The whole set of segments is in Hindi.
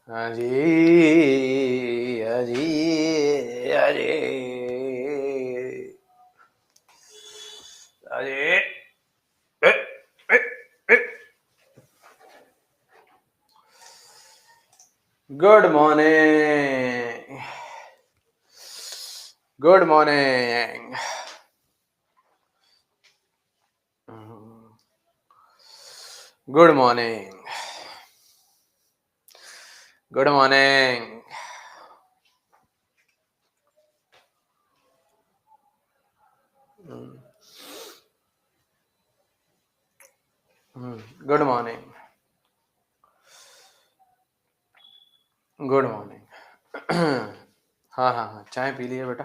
हाँ जी, हाँ जी, हाँ जी, हाँ जी। Good morning, good morning, good morning, good morning. Good morning, good morning. हाँ हाँ हाँ, चाय पी लिया बेटा,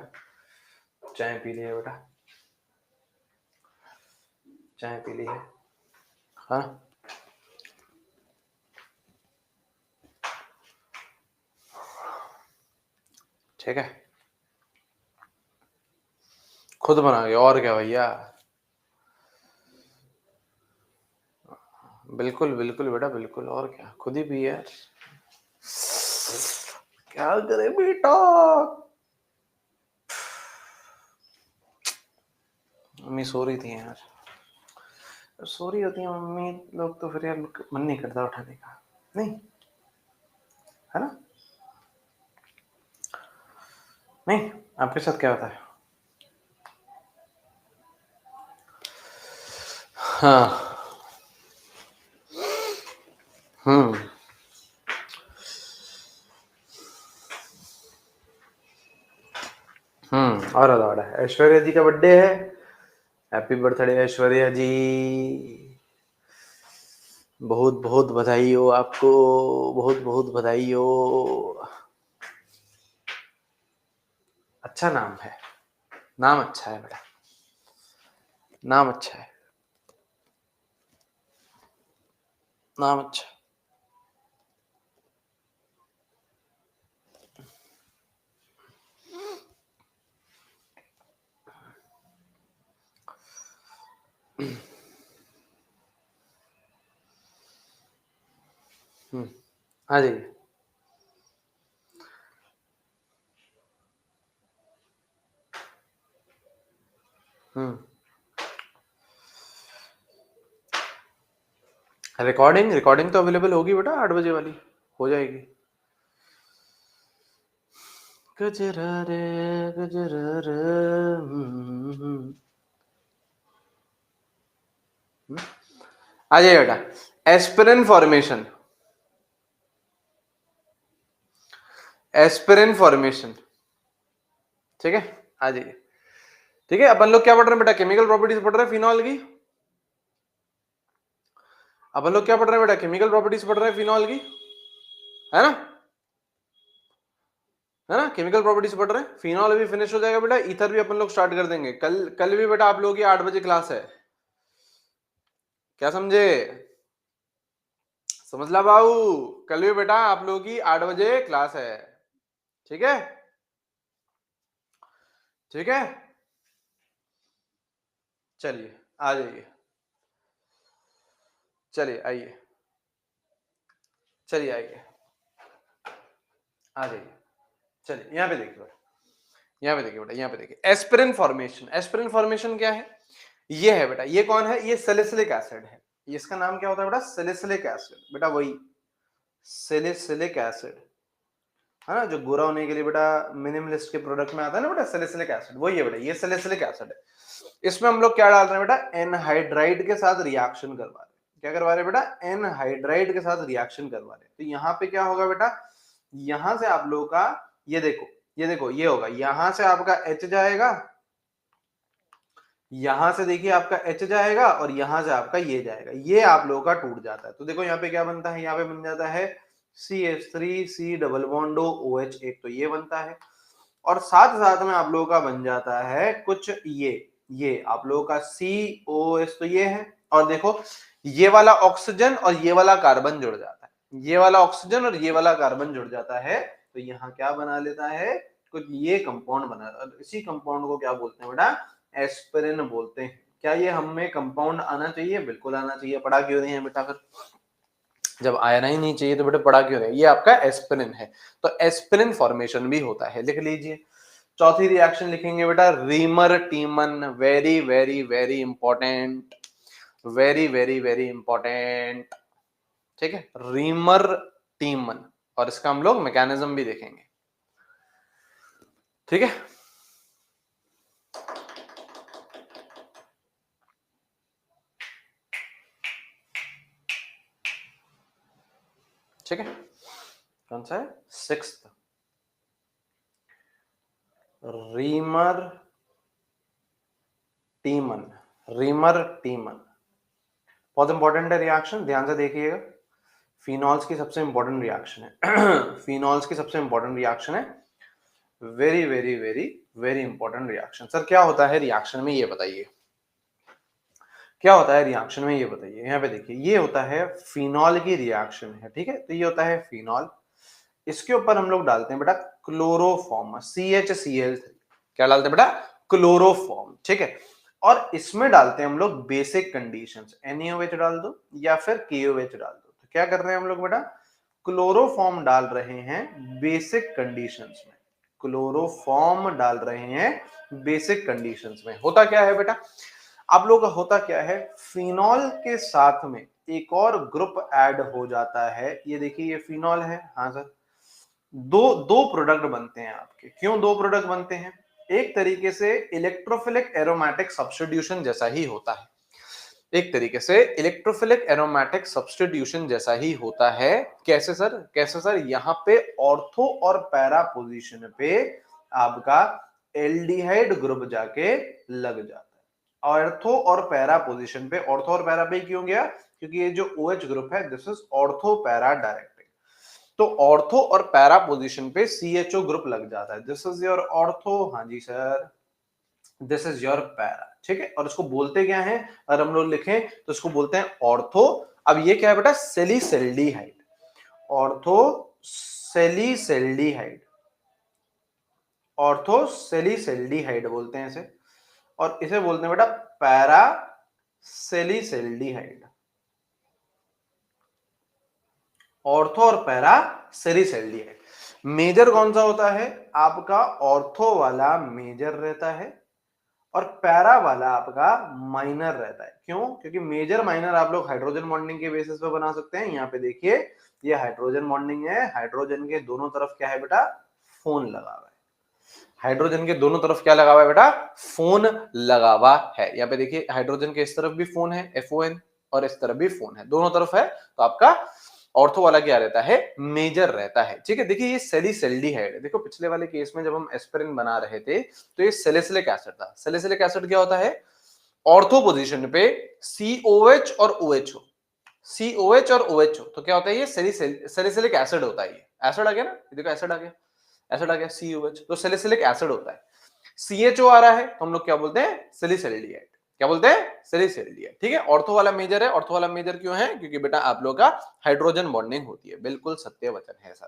चाय पी लिया बेटा, चाय पी ली है। हाँ ठीक है, खुद बनाओगे और क्या भैया। बिल्कुल बिल्कुल बेटा, बिल्कुल, और क्या, खुद ही पी यार, क्या करे बेटा। मम्मी सो रही थी यार, सो रही होती है मम्मी लोग तो फिर यार मन नहीं करता उठाने का, नहीं है ना। नहीं, आपके साथ क्या होता है। हाँ। हम्म और है, ऐश्वर्या जी का बर्थडे है। हैप्पी बर्थडे ऐश्वर्या जी, बहुत बहुत बधाई हो आपको, बहुत बहुत बधाई हो। अच्छा नाम है, नाम अच्छा है बेटा, नाम अच्छा है, नाम अच्छा है। हाँ जी। रिकॉर्डिंग रिकॉर्डिंग तो अवेलेबल होगी बेटा, 8 बजे वाली हो जाएगी। गजरा रे गजरा रे। आ जाइए बेटा, एस्पिरिन फॉर्मेशन, एस्पिरिन फॉर्मेशन, ठीक है, आ जाइए। ठीक है, अपन लोग क्या पढ़ रहे हैं बेटा, केमिकल प्रॉपर्टीज पढ़ रहे हैं फिनॉल की। अपन लोग क्या पढ़ रहे हैं बेटा, केमिकल प्रॉपर्टीज पढ़ रहे हैं फिनॉल की, है ना, है ना। केमिकल प्रॉपर्टीज पढ़ रहे हैं, फिनॉल अभी फिनिश हो जाएगा बेटा, ईथर भी अपन लोग स्टार्ट कर देंगे कल। कल भी बेटा आप लोगों की 8 बजे क्लास है, क्या समझे, समझला बाबू। कल भी बेटा आप लोगों की 8 बजे क्लास है, ठीक है, ठीक है। चलिए आ जाइए, चलिए आइए, चलिए आइए, आ जाइए। चलिए यहाँ पे देखिए बेटा, यहाँ पे देखिए बेटा, यहाँ पे देखिए, एस्पिरिन फॉर्मेशन। एस्पिरिन फॉर्मेशन क्या है, ये है बेटा, ये कौन है, ये सैलिसिलिक एसिड है। ये इसका नाम क्या होता है बेटा, सैलिसिलिक एसिड, बेटा वही सैलिसिलिक एसिड, है ना, जो गोरा होने के लिए बेटा मिनिमलिस्ट के प्रोडक्ट में आता है ना बेटा, सैलिसिलिक एसिड, वही है बेटा, ये सैलिसिलिक एसिड है। इसमें हम लोग क्या डाल रहे हैं बेटा, एनहाइड्राइड के साथ रिएक्शन करवा रहे हैं। क्या करवा रहे हैं बेटा, एनहाइड्राइड के साथ रिएक्शन करवा रहे हैं। तो यहाँ पे क्या होगा बेटा, यहां से आप लोगों का, ये देखो, ये देखो, ये होगा, यहां से आपका H जाएगा, यहां से देखिए आपका H जाएगा, और यहां से आपका ये जाएगा, ये आप लोगों का टूट जाता है। तो देखो यहाँ पे क्या बनता है, यहाँ पे बन जाता है CH3 डबल बॉन्ड OH, एक तो ये बनता है, और साथ साथ में आप लोगों का बन जाता है कुछ ये आप लोगों का COS, तो ये है, और देखो ये वाला ऑक्सीजन और ये वाला कार्बन जुड़ जाता है, ये वाला ऑक्सीजन और ये वाला कार्बन जुड़ जाता है, तो यहाँ क्या बना लेता है, कुछ ये कंपाउंड बना। इसी कंपाउंड को क्या बोलते हैं बेटा, एस्पिरिन बोलते हैं। क्या ये हमें कंपाउंड आना चाहिए, बिल्कुल आना चाहिए, पढ़ा क्यों नहीं है बेटा फिर। जब आना ही नहीं चाहिए तो बेटा पड़ा क्यों रहे? ये आपका एस्पिरिन है, तो एस्पिरिन फॉर्मेशन भी होता है, लिख लीजिए। चौथी रिएक्शन लिखेंगे बेटा Reimer Tiemann, very very very important, very very very important, ठीक है, रीमर टीमन, और इसका हम लोग मैकेनिज्म भी देखेंगे, ठीक है। ठीक है, कौन सा है? सिक्स्थ, रीमर टीमन, रीमर टीमन बहुत इंपॉर्टेंट है रिएक्शन, ध्यान से देखिएगा। फिनॉल्स की सबसे इंपॉर्टेंट रिएक्शन है फिनॉल्स की सबसे इंपॉर्टेंट रिएक्शन है, very very very very important reaction. Sir क्या होता है रिएक्शन में, ये बताइए क्या होता है रिएक्शन में, ये बताइए। यहाँ पे देखिए ये होता है फिनॉल की रिएक्शन है, ठीक है, तो ये होता है फिनॉल, इसके ऊपर हम लोग डालते हैं बेटा क्लोरोफॉर्म, CHCl3, क्या डालते हैं बेटा? क्लोरोफॉर्म, ठीक है। और इसमें डालते हैं हम लोग बेसिक कंडीशंस, NaOH डाल दो या फिर KOH डाल दो। तो क्या कर रहे हैं हम लोग बेटा? क्लोरोफॉर्म डाल रहे हैं बेसिक कंडीशंस में, क्लोरोफॉर्म डाल रहे हैं बेसिक कंडीशंस में। होता क्या है बेटा आप लोग का, होता क्या है, फिनॉल के साथ में एक और ग्रुप ऐड हो जाता है। ये देखिए ये फिनॉल है, हाँ सर, दो दो प्रोडक्ट बनते हैं आपके। क्यों दो प्रोडक्ट बनते हैं? एक तरीके से इलेक्ट्रोफिलिक एरोमेटिक सब्स्टिट्यूशन जैसा ही होता है, एक तरीके से इलेक्ट्रोफिलिक एरोमेटिक सब्स्टिट्यूशन जैसा ही होता है। कैसे सर? कैसे सर? यहाँ पे ऑर्थो और पैरा पोजीशन पे आपका एल्डिहाइड ग्रुप जाके लग जाता है। ऑर्थो और पैरा पोजीशन पे, ऑर्थो और पैरा पे क्यों गया? क्योंकि ये जो OH ग्रुप है this is ortho para directing, तो ऑर्थो और पैरा पोजीशन पे CHO ग्रुप लग जाता है। दिस इज योर ऑर्थो, हाँ जी sir, this is your para, ठीक है। और इसको बोलते क्या है, अगर हम लोग लिखें तो इसको बोलते हैं ऑर्थो। अब ये क्या है बेटा? सेलिसल्डिहाइड, ऑर्थो सेलिसल्डिहाइड, ऑर्थो सेलिसल्डिहाइड बोलते हैं इसे, और इसे बोलते हैं बेटा पैरा सेलिसल्डिहाइड, ऑर्थो और पैरा सेलिसल्डिहाइड। मेजर कौन सा होता है आपका? ऑर्थो वाला मेजर रहता है और पैरा वाला आपका माइनर रहता है। क्यों? क्योंकि मेजर माइनर आप लोग हाइड्रोजन बॉन्डिंग के बेसिस पे बना सकते हैं। यहाँ पे देखिए ये हाइड्रोजन बॉन्डिंग है, हाइड्रोजन के दोनों तरफ क्या है बेटा? फोन लगा हुआ है। हाइड्रोजन के दोनों तरफ क्या लगा हुआ है बेटा? फोन लगा हुआ है। यहाँ पे देखिए हाइड्रोजन के इस तरफ भी फोन है FON, और इस तरफ भी फोन है, दोनों तरफ है, तो आपका ऑर्थो वाला क्या रहता है? मेजर रहता है, ठीक है। देखिए ये सेलिसल्डिहाइड, देखो पिछले वाले केस में जब हम एस्पिरिन बना रहे थे तो ये सैलिसिलिक एसिड था। सैलिसिलिक एसिड क्या होता है? ऑर्थो पोजीशन पे COH और OH हो, COH और OH हो, तो क्या होता है? ये सैलिसिलिक एसिड होता है। ये एसिड आ गया ना, देखो एसिड आ गया, एसिड आ गया COH, तो सैलिसिलिक एसिड होता है। CHO आ रहा है तो हम लोग क्या बोलते हैं? सैलिसल्डिहाइड, क्या बोलते हैं? सैलिसल्डिहाइड, ठीक है। ऑर्थो वाला मेजर है, ऑर्थो वाला मेजर क्यों है? क्योंकि बेटा आप लोग का हाइड्रोजन बॉन्डिंग होती है, बिल्कुल सत्य वचन है सर।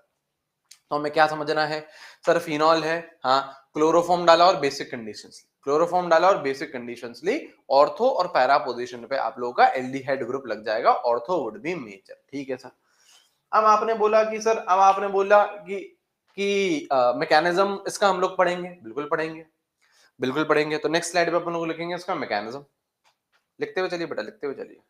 तो हमें क्या समझना है सर? फिनॉल है, हाँ, क्लोरोफॉर्म डाला और बेसिक कंडीशंस, क्लोरोफॉर्म डाला और बेसिक कंडीशंस ली, ऑर्थो और पैरा पोजीशन पे आप लोगों का एल्डिहाइड ग्रुप लग जाएगा, ऑर्थो वुड बी मेजर, ठीक है सर। अब आपने बोला कि सर, अब आपने बोला कि मैकेनिज्म इसका हम लोग पढ़ेंगे, बिल्कुल पढ़ेंगे, बिल्कुल पढ़ेंगे। तो नेक्स्ट स्लाइड पे अपन लोग लिखेंगे इसका मैकेनिज्म, लिखते हुए चलिए बेटा, लिखते हुए चलिए।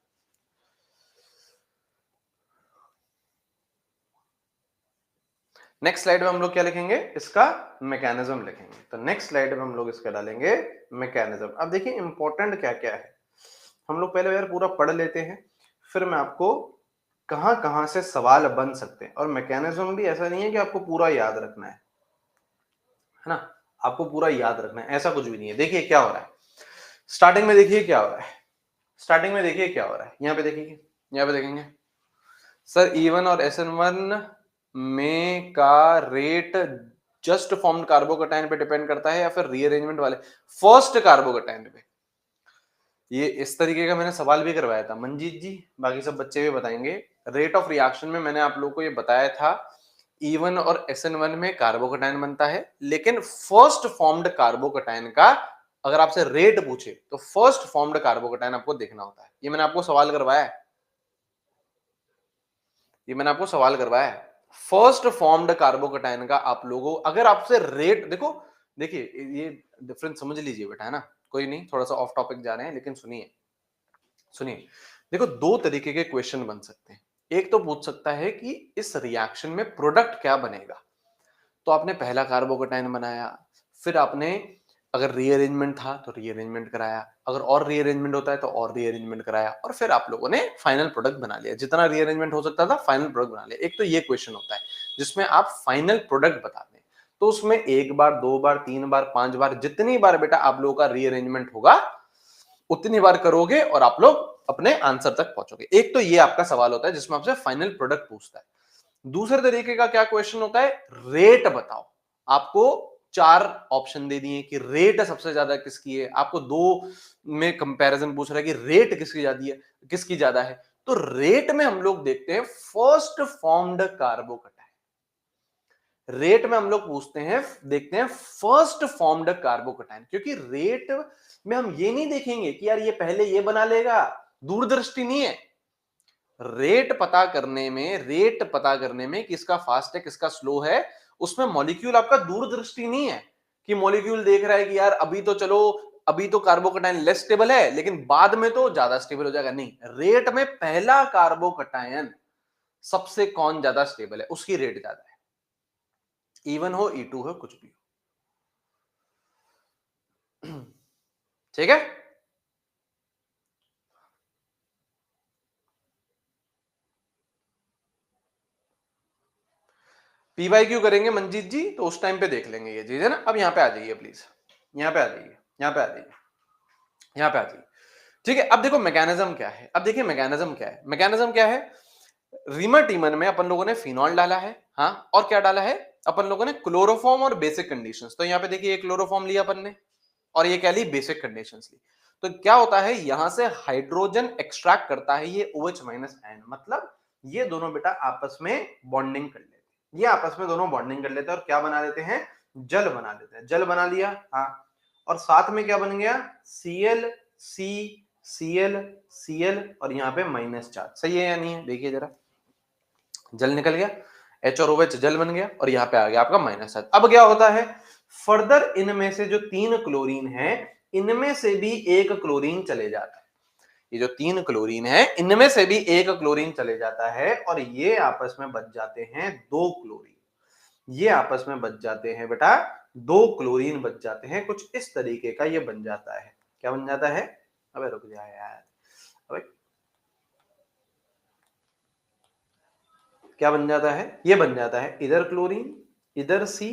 नेक्स्ट स्लाइड में हम लोग क्या लिखेंगे? इसका मैकेनिज्म लिखेंगे। तो नेक्स्ट स्लाइड में हम लोग इसका डालेंगे मैकेनिज्म। अब देखिए इंपॉर्टेंट क्या क्या है, हम लोग पहले यार पूरा पढ़ लेते हैं, फिर मैं आपको कहां कहां से सवाल बन सकते हैं। और मैकेनिज्म भी ऐसा नहीं है कि आपको पूरा याद रखना है ना, आपको पूरा याद रखना है ऐसा कुछ भी नहीं है। देखिए क्या हो रहा है स्टार्टिंग में, देखिए क्या हो रहा है स्टार्टिंग में, देखिए क्या हो रहा है। यहाँ पे देखिए, यहाँ पे देखेंगे सर E1 और SN1 में का रेट जस्ट फॉर्म्ड कार्बोकैटायन पे डिपेंड करता है या फिर रीअरेंजमेंट वाले फर्स्ट कार्बोकैटायन पे? ये इस तरीके का मैंने सवाल भी करवाया था मंजीत जी, बाकी सब बच्चे भी बताएंगे। रेट ऑफ रिएक्शन में मैंने आप लोगों को ये बताया था E1 और SN1 में कार्बोकैटायन बनता है, लेकिन फर्स्ट फॉर्म्ड कार्बोकैटायन का अगर आपसे रेट पूछे तो फर्स्ट फॉर्म्ड कार्बोकैटायन आपको देखना होता है। ये मैंने आपको सवाल करवाया है, ये मैंने आपको सवाल करवाया है। फर्स्ट फॉर्म्ड कार्बोकैटायन का आप लोगों, अगर आपसे रेट देखो, देखिए ये डिफरेंस समझ लीजिए बेटा, है ना, कोई नहीं, थोड़ा सा ऑफ टॉपिक जा रहे हैं, लेकिन सुनिए सुनिए। देखो दो तरीके के क्वेश्चन बन सकते हैं। एक तो पूछ सकता है कि इस रिएक्शन में प्रोडक्ट क्या बनेगा। तो आपने पहला कार्बोकैटायन बनाया, फिर आपने अगर रीअरेंजमेंट था तो रीअरेंजमेंट कराया, अगर और रीअरेंजमेंट होता है तो और रीअरेंजमेंट कराया, और फिर आप लोगों ने फाइनल प्रोडक्ट बना लिया। जितना रीअरेंजमेंट हो सकता था फाइनल प्रोडक्ट बना लिया। एक तो ये क्वेश्चन होता है जिसमें आप फाइनल प्रोडक्ट बताते हैं। तो उसमें एक बार, दो बार, तीन बार, पांच बार, जितनी बार बेटा आप लोगों का रीअरेंजमेंट होगा उतनी बार करोगे और आप लोग अपने आंसर तक पहुंचोगे। एक तो ये आपका सवाल होता है जिसमें आपसे फाइनल प्रोडक्ट पूछता है। दूसरे तरीके का क्या क्वेश्चन होता है, रेट बताओ। आपको चार ऑप्शन दे दिए कि रेट सबसे ज्यादा किसकी है, आपको दो में कंपैरिजन पूछ रहा है कि रेट किसकी ज्यादा है, किसकी ज्यादा है। तो रेट में हम लोग देखते हैं फर्स्ट फॉर्म्ड कार्बोकैटायन। रेट में हम लोग पूछते हैं, देखते हैं फर्स्ट फॉर्म्ड कार्बोकैटायन, क्योंकि रेट में हम ये नहीं देखेंगे कि यार ये पहले ये बना लेगा, दूरदृष्टि नहीं है। रेट पता करने में किसका फास्ट है किसका स्लो है, उसमें मॉलिक्यूल आपका दूरदृष्टि नहीं है कि मॉलिक्यूल देख रहा है कि यार अभी तो चलो, अभी तो कार्बोकैटायन लेस स्टेबल है लेकिन बाद में तो ज्यादा स्टेबल हो जाएगा। नहीं, रेट में पहला कार्बोकैटायन सबसे कौन ज्यादा स्टेबल है उसकी रेट ज्यादा है, इवन हो E2 हो कुछ भी हो। ठीक है। PYQ करेंगे मंजीत जी तो उस टाइम पे देख लेंगे ये चीज, है ना। अब यहाँ पे आ जाइए प्लीज, यहाँ पे आ जाइए, यहाँ पे आ जाइए, यहाँ पे आ जाइए। ठीक है, अब देखो मैकेनिज्म क्या है। अब देखिए मैकेनिज्म क्या है, मैकेनिज्म क्या है। रीमर टीमर में अपन लोगों ने फिनॉल डाला है, हाँ, और क्या डाला है अपन लोगों ने, क्लोरोफॉर्म और बेसिक कंडीशंस। तो यहाँ पे देखिए क्लोरोफॉर्म लिया अपन ने और ये क्या ली, बेसिक कंडीशंस ली। तो क्या होता है, यहां से हाइड्रोजन एक्सट्रैक्ट करता है ये OH माइनस आयन, मतलब ये दोनों बेटा आपस में बॉन्डिंग कर लेते हैं, ये आपस में दोनों बॉन्डिंग कर लेते हैं और क्या बना लेते हैं, जल बना लेते हैं। जल बना लिया, हाँ, और साथ में क्या बन गया, Cl C Cl Cl और यहाँ पे माइनस चार्ज। सही है या नहीं है, देखिए जरा, जल निकल गया, H और OH जल बन गया और यहाँ पे आ गया आपका माइनस चार्ज। अब क्या होता है, फर्दर इनमें से जो तीन क्लोरीन है इनमें से भी एक क्लोरीन चले जाता है। ये जो तीन क्लोरीन है इनमें से भी एक क्लोरीन चले जाता है और ये आपस में बच जाते हैं दो क्लोरीन। ये आपस में बच जाते हैं बेटा, दो क्लोरीन बच जाते हैं। कुछ इस तरीके का ये बन जाता है। क्या बन जाता है, अबे रुक जा यार, अबे क्या बन जाता है, ये बन जाता है इधर क्लोरीन, इधर C,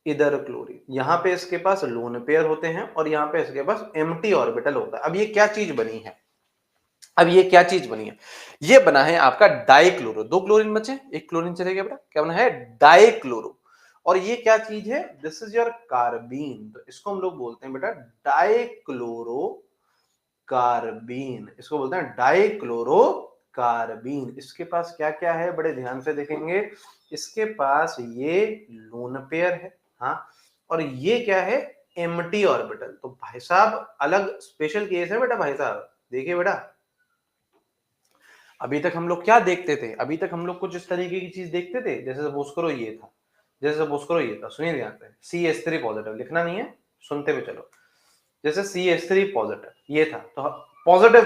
इधर क्लोरीन। यहां पे इसके पास लोन पेयर होते हैं और यहां पे इसके पास एम्प्टी ऑर्बिटल होता है। अब ये क्या चीज बनी है, अब ये क्या चीज बनी है, ये बना है आपका डाइक्लोरो। दो क्लोरीन बचे, एक क्लोरीन चले गया बेटा, क्या बना है, डाइक्लोरो। और ये क्या चीज है, दिस इज योर कार्बीन। तो इसको हम लोग बोलते हैं बेटा डाइक्लोरो कार्बीन, इसको बोलते हैं डाइक्लोरो कार्बीन। इसके पास क्या क्या है, बड़े ध्यान से देखेंगे, इसके पास ये लोन पेयर है, हाँ, और ये क्या है, एम्प्टी ऑर्बिटल। तो भाई साहब अलग स्पेशल केस है बेटा, भाई साहब देखिए बेटा, अभी तक हम लोग क्या देखते थे, अभी तक हम लोग कुछ इस तरीके की चीज देखते थे, जैसे सपोज करो ये था, जैसे सपोज करो ये था, सुनिए ध्यान से, CH3 पॉजिटिव, लिखना नहीं है, सुनते हुए चलो। जैसे CH3 पॉजिटिव ये था, तो पॉजिटिव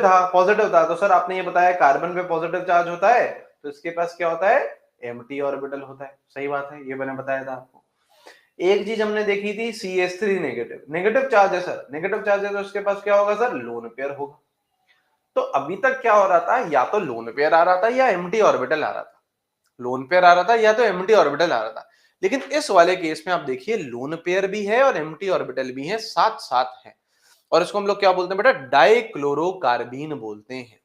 था तो सर आपने ये बताया कार्बन पे पॉजिटिव चार्ज होता है, तो इसके पास क्या होता है, एम्प्टी ऑर्बिटल होता है। सही बात है, ये मैंने बताया था आपको। एक चीज हमने देखी थी, CH3 नेगेटिव, नेगेटिव चार्ज है सर, नेगेटिव चार्ज है तो इसके पास क्या होगा सर, लोन पेयर होगा। तो अभी तक क्या हो रहा था, या तो लोन पेयर आ रहा था या एम्प्टी ऑर्बिटल आ रहा था, लोन पेयर आ रहा था या तो एम्प्टी ऑर्बिटल आ रहा था। लेकिन इस वाले केस में आप देखिए लोन पेयर भी है और एम्प्टी ऑर्बिटल भी है, साथ साथ है। और इसको हम लोग क्या बोलते हैं बेटा, डाइक्लोरोकार्बीन बोलते हैं।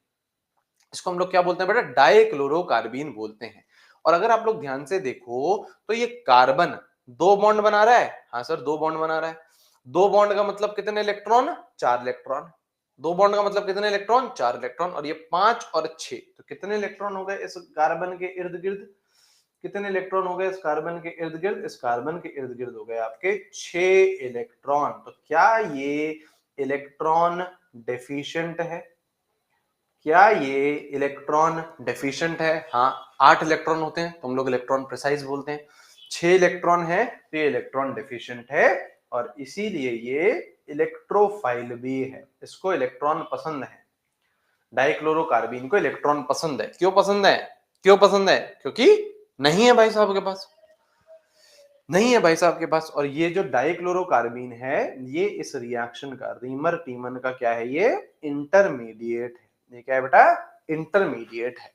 इसको हम लोग क्या बोलते हैं बेटा, डाइक्लोरोकार्बीन बोलते हैं। और अगर आप लोग ध्यान से देखो तो ये कार्बन दो बॉन्ड बना रहा है, हाँ सर दो बॉन्ड बना रहा है। दो बॉन्ड का मतलब कितने इलेक्ट्रॉन, चार इलेक्ट्रॉन। दो बॉन्ड का मतलब कितने इलेक्ट्रॉन, चार इलेक्ट्रॉन। और ये पांच और छह, तो कितने इलेक्ट्रॉन हो गए इस कार्बन के इर्द गिर्द, कितने इलेक्ट्रॉन हो गए इस कार्बन के इर्द गिर्द, इस कार्बन के इर्द गिर्द हो गए आपके 6 इलेक्ट्रॉन। तो क्या ये इलेक्ट्रॉन डेफिशिएंट है, क्या ये इलेक्ट्रॉन डेफिशिएंट है? हाँ, 8 इलेक्ट्रॉन होते हैं तो हम लोग इलेक्ट्रॉन प्रिसाइज बोलते हैं। 6 इलेक्ट्रॉन है तो ये इलेक्ट्रॉन डेफिशिएंट है और इसीलिए ये इलेक्ट्रोफाइल भी है, इसको इलेक्ट्रॉन पसंद है। डाइक्लोरोकार्बीन को इलेक्ट्रॉन पसंद है। क्यों पसंद है? क्यों पसंद है? क्योंकि नहीं है भाई साहब के पास, नहीं है भाई साहब के पास। और ये जो डाइक्लोरोकार्बीन है ये इस रिएक्शन का, रीमर टीमन का क्या है, ये इंटरमीडिएट है। ये क्या है बेटा? इंटरमीडिएट है।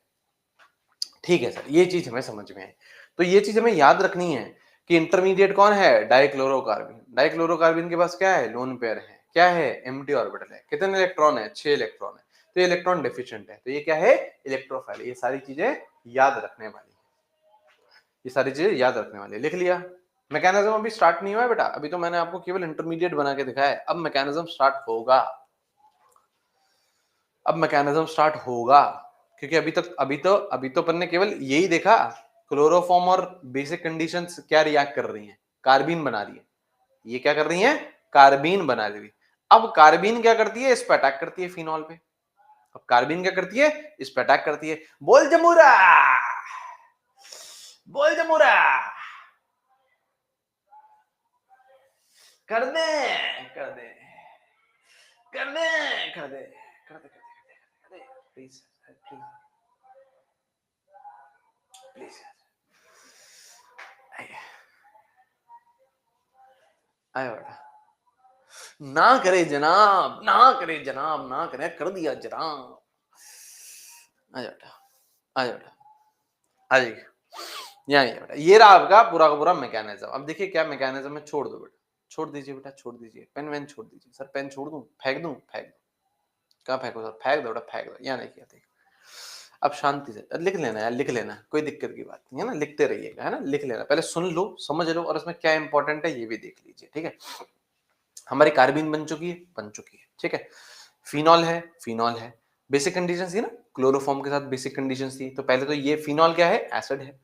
ठीक है सर, ये चीज हमें समझ में है। तो ये चीज हमें याद रखनी है कि इंटरमीडिएट कौन है? डाइक्लोरोकार्बन। डाइक्लोरोकार्बन के पास क्या है? लोन पेयर है। क्या है? एम्प्टी ऑर्बिटल है। कितने इलेक्ट्रॉन है? 6 इलेक्ट्रॉन है। तो ये इलेक्ट्रॉन डेफिशिएंट है, तो ये क्या है? इलेक्ट्रोफाइल। ये सारी चीजें याद रखने वाली, ये सारी चीजें याद रखने वाली। लिख लिया। मैकेनिज्म अभी स्टार्ट नहीं हुआ है बेटा, अभी तो मैंने आपको केवल इंटरमीडिएट बना के दिखाया है। अब मैकेनिज्म स्टार्ट होगा, अब मैकेनिज्म स्टार्ट होगा, क्योंकि अभी तो अपन ने केवल यही देखा, क्लोरोफॉर्म और बेसिक कंडीशंस क्या रिएक्ट कर रही हैं, कार्बीन बना रही है। ये क्या कर रही है? कार्बीन बना रही है। अब कार्बीन क्या करती है? इस पे अटैक करती है, फिनॉल पे। अब कार्बीन क्या करती है? इस पे अटैक करती है। बोल जमूरा, बोल जमूरा, कर दे, कर दे, कर दे, कर दे, कर दे, कर दे, प्लीज, प्लीज, प्लीज। आया बेटा। ना करे जनाब, ना करे जनाब, ना करे, कर दिया जनाब। आ जा बेटा, आ जा बेटा, आ जाइए। यहाँ ये बेटा, ये रहा आपका पूरा का पूरा मैकेनिज्म। अब देखिए क्या मैकेनिज्म है, छोड़ दो बेटा, छोड़ दीजिए बेटा, छोड़ दीजिए। पेन वेन छोड़ दीजिए। सर पेन छोड़ दूं? फेंक दूं? फेंक दो। कहाँ फेंको सर? फेंक दो बेटा, फेंक दो। यहाँ देखिए, देखिए अब शांति से लिख लेना यार, लिख लेना, कोई दिक्कत की बात नहीं है ना, लिखते रहिएगा, है ना, लिख लेना। पहले सुन लो, समझ लो, और उसमें क्या इंपॉर्टेंट है ये भी देख लीजिए। ठीक है, हमारी कार्बीन बन चुकी है, बन चुकी है। ठीक है, फिनॉल है, फिनॉल है। बेसिक कंडीशंस थी ना, क्लोरोफॉर्म के साथ बेसिक कंडीशंस थी। तो पहले तो ये फिनॉल क्या है? एसिड है।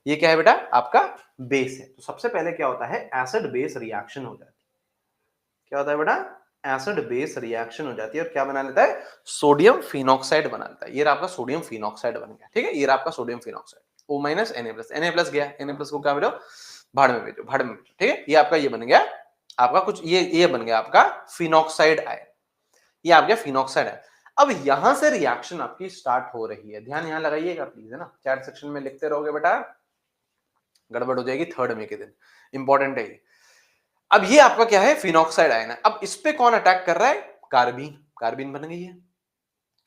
ये क्या है बेटा? आपका बेस है। तो सबसे पहले क्या होता है? एसिड बेस रिएक्शन हो जाती है। क्या होता है बेटा? एसिड बेस रिएक्शन हो जाती है और क्या बना लेता है? सोडियम फिनॉक्साइड बना लेता है। ये आपका सोडियम फिनॉक्साइड बन गया। ठीक है, ये आपका sodium phenoxide. O minus Na plus, Na plus गया, Na प्लस को क्या भेजो? भाड़ में भेजो, भाड़ में भेजो। ठीक है, ये आपका ये बन गया, आपका कुछ ये बन गया आपका फिनॉक्साइड आयन। ये आ गया फिनॉक्साइड है। अब यहां से रिएक्शन आपकी स्टार्ट हो रही है। ध्यान यहां लगाइएगा प्लीज, है ना। चैट सेक्शन में लिखते रहोगे बेटा, गड़बड़ हो जाएगी थर्ड में के दिन। इंपॉर्टेंट है ये। अब ये आपका क्या है? फिनॉक्साइड आयन है। अब इस पे कौन अटैक कर रहा है? कार्बीन। कार्बीन बन गई है।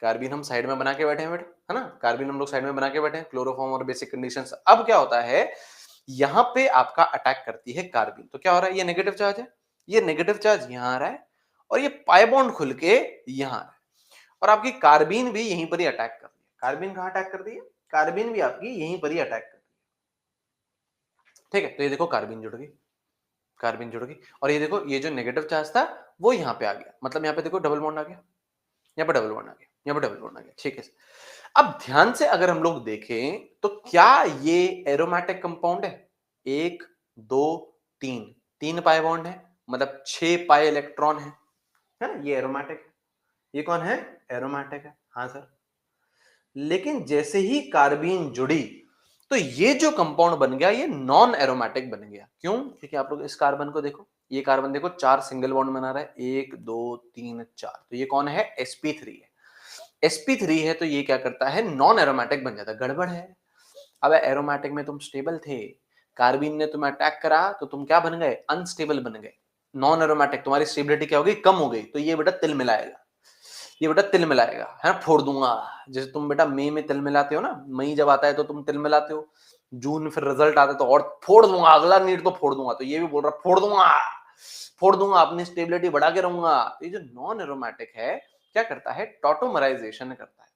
कार्बीन हम साइड में बना के बैठे हैं बेटा, है ना। कार्बीन हम लोग साइड में बना के बैठे हैं, क्लोरोफॉर्म और बेसिक कंडीशंस। अब क्या होता है? यहां पे आपका अटैक करती है कार्बीन। तो क्या हो रहा है? ये नेगेटिव चार्ज है, ये नेगेटिव चार्ज यहां आ रहा है और ये पाई बॉन्ड खुल के यहां आ रहा है और आपकी कार्बीन भी यहीं पर ही अटैक कर रही है। कार्बीन कहां अटैक कर रही है? कार्बीन भी आपकी यहीं पर ही अटैक कर रही है। ठीक है, तो ये देखो कार्बीन जुड़ गई, कार्बीन जुड़ गई। और ये देखो, ये जो नेगेटिव चार्ज था वो यहां पे आ गया, मतलब यहां पे देखो डबल बॉन्ड आ गया, यहाँ पे डबल बॉन्ड आ गया, यहाँ पे डबल बॉन्ड आ गया। ठीक है, अब ध्यान से अगर हम लोग देखें तो क्या ये एरोमेटिक कंपाउंड है? 1 2 3, 3 पाई बॉन्ड है, मतलब 6 पाई इलेक्ट्रॉन है ना। ये एरोमेटिक है। ये कौन है? एरोमेटिक है। हाँ सर। लेकिन जैसे ही कार्बीन जुड़ी तो ये जो कंपाउंड बन गया ये नॉन एरोमेटिक बन गया। क्यों? क्योंकि आप लोग इस कार्बन को देखो, ये कार्बन देखो 4 सिंगल बॉन्ड बना रहा है, 1 2 3 4। तो ये कौन है? sp3 है। sp3 है तो ये क्या करता है? नॉन एरोमेटिक बन जाता है। गड़बड़ है। अब एरोमेटिक में तुम स्टेबल थे, कार्बीन ने तुम्हें अटैक करा तो तुम क्या बन गए? अनस्टेबल बन गए। नॉन एरोमेटिक, तुम्हारी स्टेबिलिटी क्या हो गई? कम हो गई। तो ये बेटा तिल मिलाएगा, ये बेटा तिल मिलाएगा, है ना, फोड़ दूंगा। जैसे तुम बेटा मई में तिल मिलाते हो ना, मई जब आता है तो तुम तिल मिलाते हो, जून फिर रिजल्ट आता है तो और फोड़ दूंगा, अगला नीट तो फोड़ दूंगा। तो ये भी बोल रहा फोड़ दूंगा, फोड़ दूंगा, अपनी स्टेबिलिटी बढ़ा के रहूंगा। तो ये जो नॉन एरोमेटिक है क्या करता है? टॉटोमराइजेशन करता है।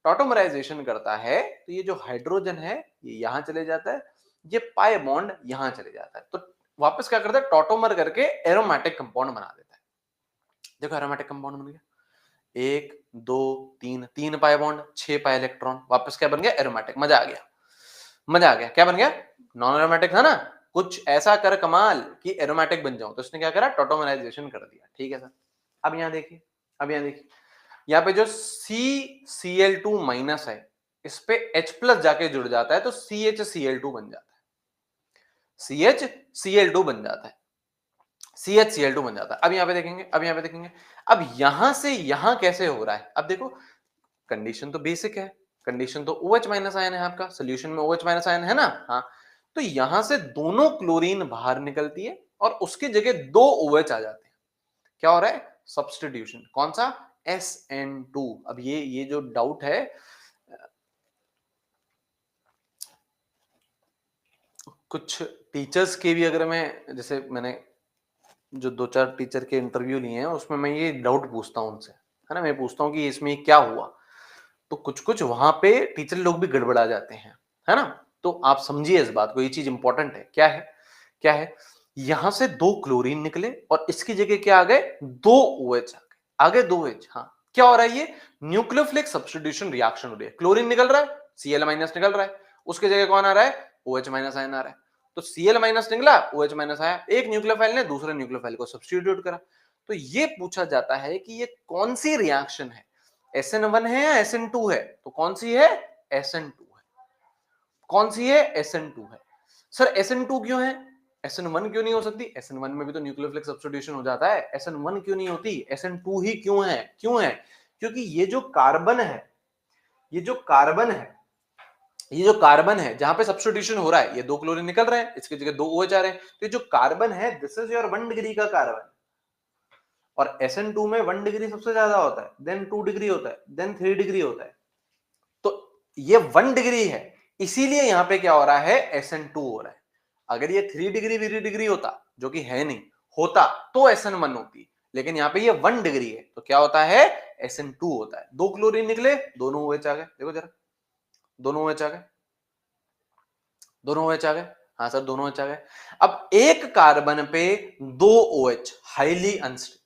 टॉटोमराइजेशन करता है तो ये जो हाइड्रोजन है ये यहां चले जाता है, ये पाई बॉन्ड यहां चले जाता है, तो वापस क्या करता है? टॉटोमर करके एरोमेटिक कंपाउंड बना देता है। देखो एरोमेटिक कंपाउंड बन गया, 1 2 3, 3 पाई बॉन्ड, 6 पाई इलेक्ट्रॉन, वापस क्या बन गया? एरोमेटिक। मजा आ गया, मजा आ गया। क्या बन गया? नॉन एरोमेटिक था ना, कुछ ऐसा कर कमाल कि एरोमेटिक बन जाऊं, तो इसने क्या करा? टॉटोमराइजेशन कर दिया। ठीक है सर। अब यहां देखिए, अब यहां देखिए, यहाँ पे जो CCl2 माइनस है इस पे H प्लस जाके जुड़ जाता है तो CHCl2 बन जाता है, CHCl2 बन जाता है, CHCl2 बन जाता है। अब यहाँ पे देखेंगे, अब यहाँ पे देखेंगे, अब यहां से यहां कैसे हो रहा है। अब देखो कंडीशन तो बेसिक है, कंडीशन तो OH माइनस आयन है, आपका सोल्यूशन में OH माइनस आयन है ना, हाँ। तो यहां से दोनों क्लोरीन बाहर निकलती है और उसकी जगह दो OH आ जाते हैं। क्या हो रहा है, सब्स्टिट्यूशन। कौन सा, SN2। अब ये जो डाउट है, कुछ टीचर्स के भी, अगर मैं जैसे मैंने जो 2-4 टीचर के इंटरव्यू लिए हैं उसमें मैं ये डाउट पूछता हूं उनसे, है ना, मैं पूछता हूं कि इसमें क्या हुआ, तो कुछ कुछ वहां पे टीचर लोग भी गड़बड़ा जाते हैं, है ना। तो आप समझिए इस बात को, ये चीज इंपॉर्टेंट है। क्या है, क्या है, यहां से दो क्लोरीन निकले और इसकी जगह क्या आ गए, दो OH आ गए, दो OH। हाँ, क्या हो रहा है, ये न्यूक्लियोफिलिक सब्स्टिट्यूशन रिएक्शन हो रही है। क्लोरीन निकल रहा है, Cl माइनस निकल रहा है, उसके जगह कौन आ रहा है, OH माइनस आयन आ रहा है। तो Cl माइनस निकला, OH माइनस आया, एक न्यूक्लियोफाइल ने दूसरे न्यूक्लियोफाइल को सब्स्टिट्यूट करा। तो ये पूछा जाता है कि ये कौन सी रिएक्शन है, SN1 है या SN2 है, तो कौन सी है, SN2 है। कौन सी है, SN2 है। सर SN2 क्यों है, SN1 क्यों नहीं हो सकती, SN1 में भी तो न्यूक्लियोफिलिक सब्स्टिट्यूशन हो जाता है, SN1 क्यों नहीं होती, SN2 ही क्यों है, क्यों है, क्योंकि ये जो कार्बन है, ये जो कार्बन है, ये जो कार्बन है जहां पे सब्स्टिट्यूशन हो रहा है, ये दो क्लोरीन निकल रहे हैं, इसकी जगह दो OH आ रहे हैं, तो ये जो कार्बन है दिस इज योर 1 डिग्री का कार्बन। और SN2 में 1 डिग्री सबसे ज्यादा होता है, देन 2 डिग्री होता है, देन 3 डिग्री होता है। तो ये 1 डिग्री है, इसीलिए यहां पे क्या हो रहा है, SN2 हो रहा है। अगर ये 3 डिग्री 3 डिग्री होता, जो कि है नहीं, होता तो SN1 होती, लेकिन यहां पे ये 1 डिग्री है, तो क्या होता है, SN2 होता है। दो क्लोरीन निकले, दोनों OH आ गए, देखो जरा, दोनों OH आ गए, दोनों OH आ गए। हाँ सर, दोनों OH आ गए। अब एक कार्बन पे दो OH हाईली अनस्टेबल,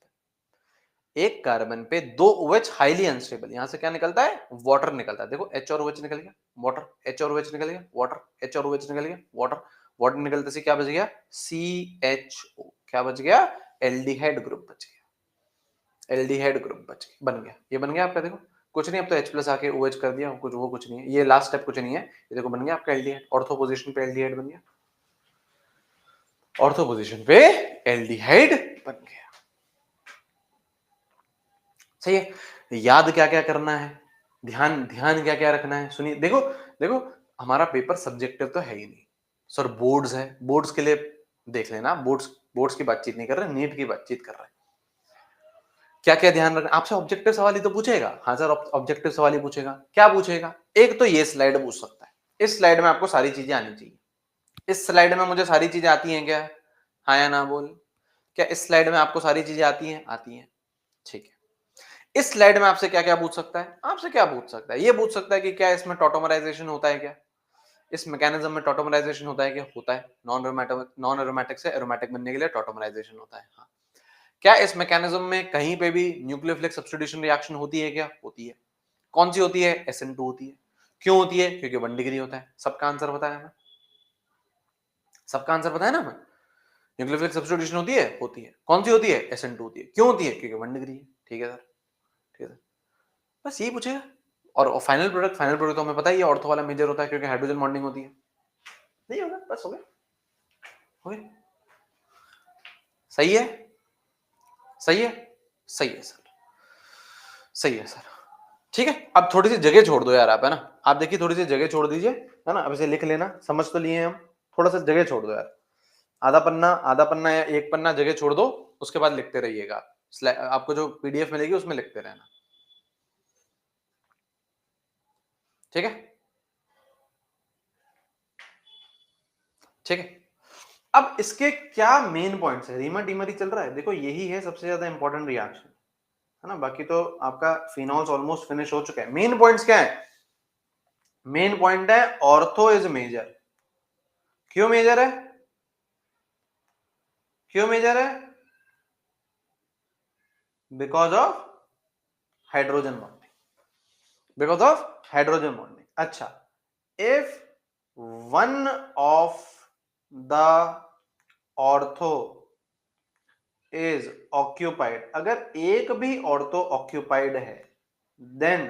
एक कार्बन पे दो OH हाईली अनस्टेबल, यहां से क्या निकलता है, वाटर निकलता है। देखो H और OH निकल गया, वाटर, H और OH निकल गया, वाटर, H और OH निकल गया, वाटर, वाटर निकलते से क्या बच गया, CHO, क्या बच गया, एल्डिहाइड ग्रुप बच गया, एल्डिहाइड ग्रुप बच गया, बन गया, ये बन गया आपका। देखो कुछ नहीं, अब तो H प्लस आके OH कर दिया, कुछ वो कुछ नहीं है, ये लास्ट स्टेप कुछ नहीं है, ये देखो बन गया आपका एल्डिहाइड, ऑर्थो पोजीशन पे एल्डिहाइड बन गया, ऑर्थो पोजीशन पे एल्डिहाइड बन गया। सही है। याद क्या क्या करना है, ध्यान ध्यान क्या क्या रखना है, सुनिए। देखो देखो, हमारा पेपर सब्जेक्टिव तो है ही नहीं सर, बोर्ड्स है, बोर्ड्स के लिए देख लेना, बोर्ड्स बोर्ड्स की बातचीत नहीं कर रहे, नीट की बातचीत कर रहे हैं। क्या क्या ध्यान रखना, आपसे ऑब्जेक्टिव सवाल ही तो पूछेगा। हाँ सर, ऑब्जेक्टिव सवाल ही पूछेगा, क्या पूछेगा, एक तो ये स्लाइड पूछ सकता है, इस स्लाइड में आपको सारी चीजें आनी चाहिए। इस स्लाइड में मुझे सारी चीजें आती हैं क्या, हाँ या ना बोल, क्या इस स्लाइड में आपको सारी चीजें आती हैं, आती हैं, ठीक है। इस स्लाइड में आपसे क्या क्या पूछ सकता है, आपसे क्या पूछ सकता है, ये पूछ सकता है कि क्या इसमें टॉटोमराइजेशन होता है क्या, इस मैकेनिज्म में टॉटोमराइजेशन होता है क्या, होता है, नॉन एरोमेटिक से एरोमेटिक बनने के लिए टॉटोमराइजेशन होता है, हाँ। क्या इस मैकेनिज्म में कहीं पे भी न्यूक्लियोफिलिक सब्स्टिट्यूशन रिएक्शन होती है क्या, होती है। कौन सी होती है, SN2 होती है। क्यों होती है, क्योंकि 1 डिग्री होता है। सबका आंसर पता है हमें, सबका आंसर पता है ना हमें, न्यूक्लियोफिलिक सब्स्टिट्यूशन होती है, कौन सी होती है, SN2 होती है। क्यों होती है, क्योंकि 1 डिग्री है, ठीक है सर, ठीक है, बस यही पूछेगा। और फाइनल प्रोडक्ट, फाइनल प्रोडक्ट तो हमें पता ही है, ऑर्थो वाला मेजर होता है क्योंकि हाइड्रोजन बॉन्डिंग होती है। नहीं होगा, बस हो गया, हो गया। सही है, सही है, सही है सर, सही है सर, ठीक है। अब थोड़ी सी जगह छोड़ दो यार आप, है ना, आप देखिए थोड़ी सी जगह छोड़ दीजिए, है ना, अब इसे लिख लेना, समझ तो लिए हम, थोड़ा सा जगह छोड़ दो यार, आधा पन्ना या एक पन्ना जगह छोड़ दो, उसके बाद लिखते रहिएगा। आपको जो PDF मिलेगी उसमें लिखते रहना, ठीक है, ठीक है। अब इसके क्या मेन पॉइंट्स है, रीमा टीमरी चल रहा है, देखो यही है सबसे ज्यादा इंपॉर्टेंट रिएक्शन, है ना, बाकी तो आपका फिनॉल्स ऑलमोस्ट फिनिश हो चुका है। मेन पॉइंट्स क्या है, मेन पॉइंट है ऑर्थो इज मेजर। क्यों मेजर है, क्यों मेजर है, because of hydrogen bonding, because of hydrogen bonding. अच्छा, if one of the ortho is occupied, अगर एक भी ऑर्थो ऑक्यूपाइड है, देन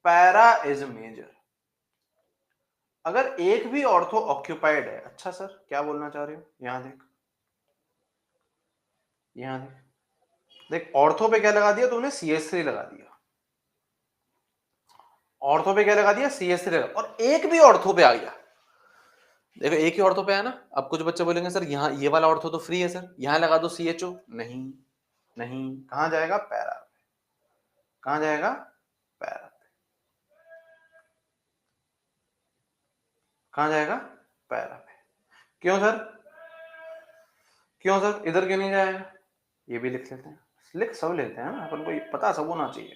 पैरा इज मेजर। अगर एक भी ऑर्थो ऑक्यूपाइड है, अच्छा सर क्या बोलना चाह रहे हो, यहां देख, यहां देख, देख ऑर्थो पे क्या लगा दिया तूने, CH3 लगा दिया, ऑर्थो पे क्या लगा दिया, CH3 लगा, और एक भी ऑर्थो पे आ गया, देखो एक ही ऑर्थो पे है ना। अब कुछ बच्चे बोलेंगे सर यहाँ ये वाला ऑर्थो तो फ्री है सर, यहां लगा दो CHO, नहीं नहीं, कहां जाएगा, पैरा पे, कहां जाएगा, पैरा पे, कहां जाएगा, पैरा पे। क्यों सर, क्यों सर, इधर क्यों नहीं जाएगा, ये भी लिख लेते हैं, लिख सब लेते हैं ना, अपन को पता सब होना चाहिए।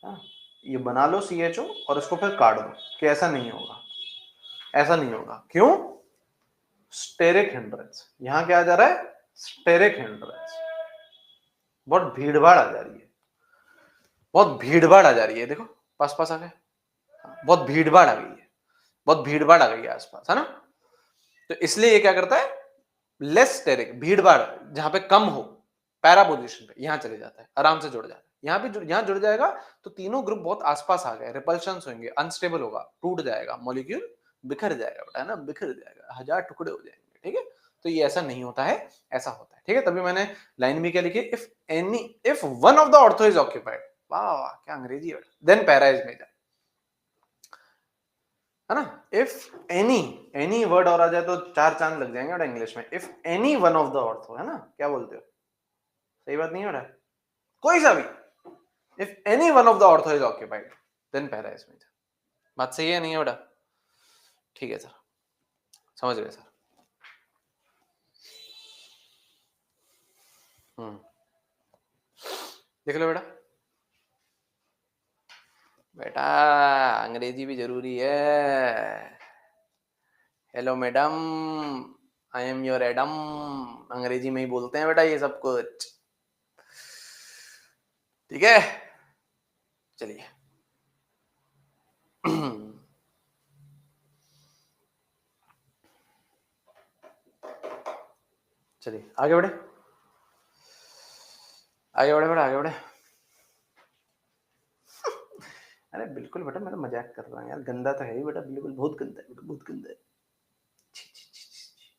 हाँ, ये बना लो CHO और इसको फिर काट दो, कि ऐसा नहीं होगा, ऐसा नहीं होगा, क्यों, स्टेरिक हिंड्रेंस, यहां क्या आ जा रहा है, स्टेरिक हिंड्रेंस, बहुत भीड़ भाड़ आ जा रही है, बहुत भीड़ भाड़ आ जा रही है, देखो पास पास आ गए, बहुत भीड़ भाड़ आ गई है, बहुत भीड़ भाड़ आ गई है आसपास, है ना। तो इसलिए ये क्या करता है, लेस स्टेरिक, भीड़ भाड़ जहां पे कम हो, पैरा पोजीशन पे यहां चले जाता है, आराम से जुड़ जाता है, यहां पे यहां जुड़ जाएगा तो तीनों ग्रुप बहुत आसपास आ गए, रिपल्शंस होंगे, अनस्टेबल होगा, टूट जाएगा मॉलिक्यूल, बिखर जाएगा बेटा, है ना, बिखर जाएगा, 1000 टुकड़े हो जाएंगे, ठीक है। तो ये ऐसा नहीं होता है, ऐसा होता है, ठीक है। तभी मैंने लाइन भी क्या लिखी, if one of the ortho is occupied, वाह वाह क्या अंग्रेजी है, देन पैरा इज मेजर, है ना। इफ एनी वर्ड और आ जाए तो 4 चांद लग जाएंगे बेटा इंग्लिश में। If any one of the ortho, है ना, क्या बोलते हो, सही बात नहीं हो रहा है, कोई सा भी, if any one of the ortho is occupied then para is major, बात सही है नहीं है बेटा, ठीक है सर, समझ गए सर। देख लो बेटा, बेटा अंग्रेजी भी जरूरी है, hello madam, I am your Adam, अंग्रेजी में ही बोलते हैं बेटा ये सब कुछ, ठीक है। चलिए चलिए आगे बढ़े, आगे बढ़े बेटा, आगे बढ़े। अरे बिल्कुल बेटा, मैं तो मजाक कर रहा हूँ यार, गंदा तो है ही बेटा, बिल्कुल बहुत गंदा है बेटा, बहुत गंदा है। छी, छी, छी, छी, छी।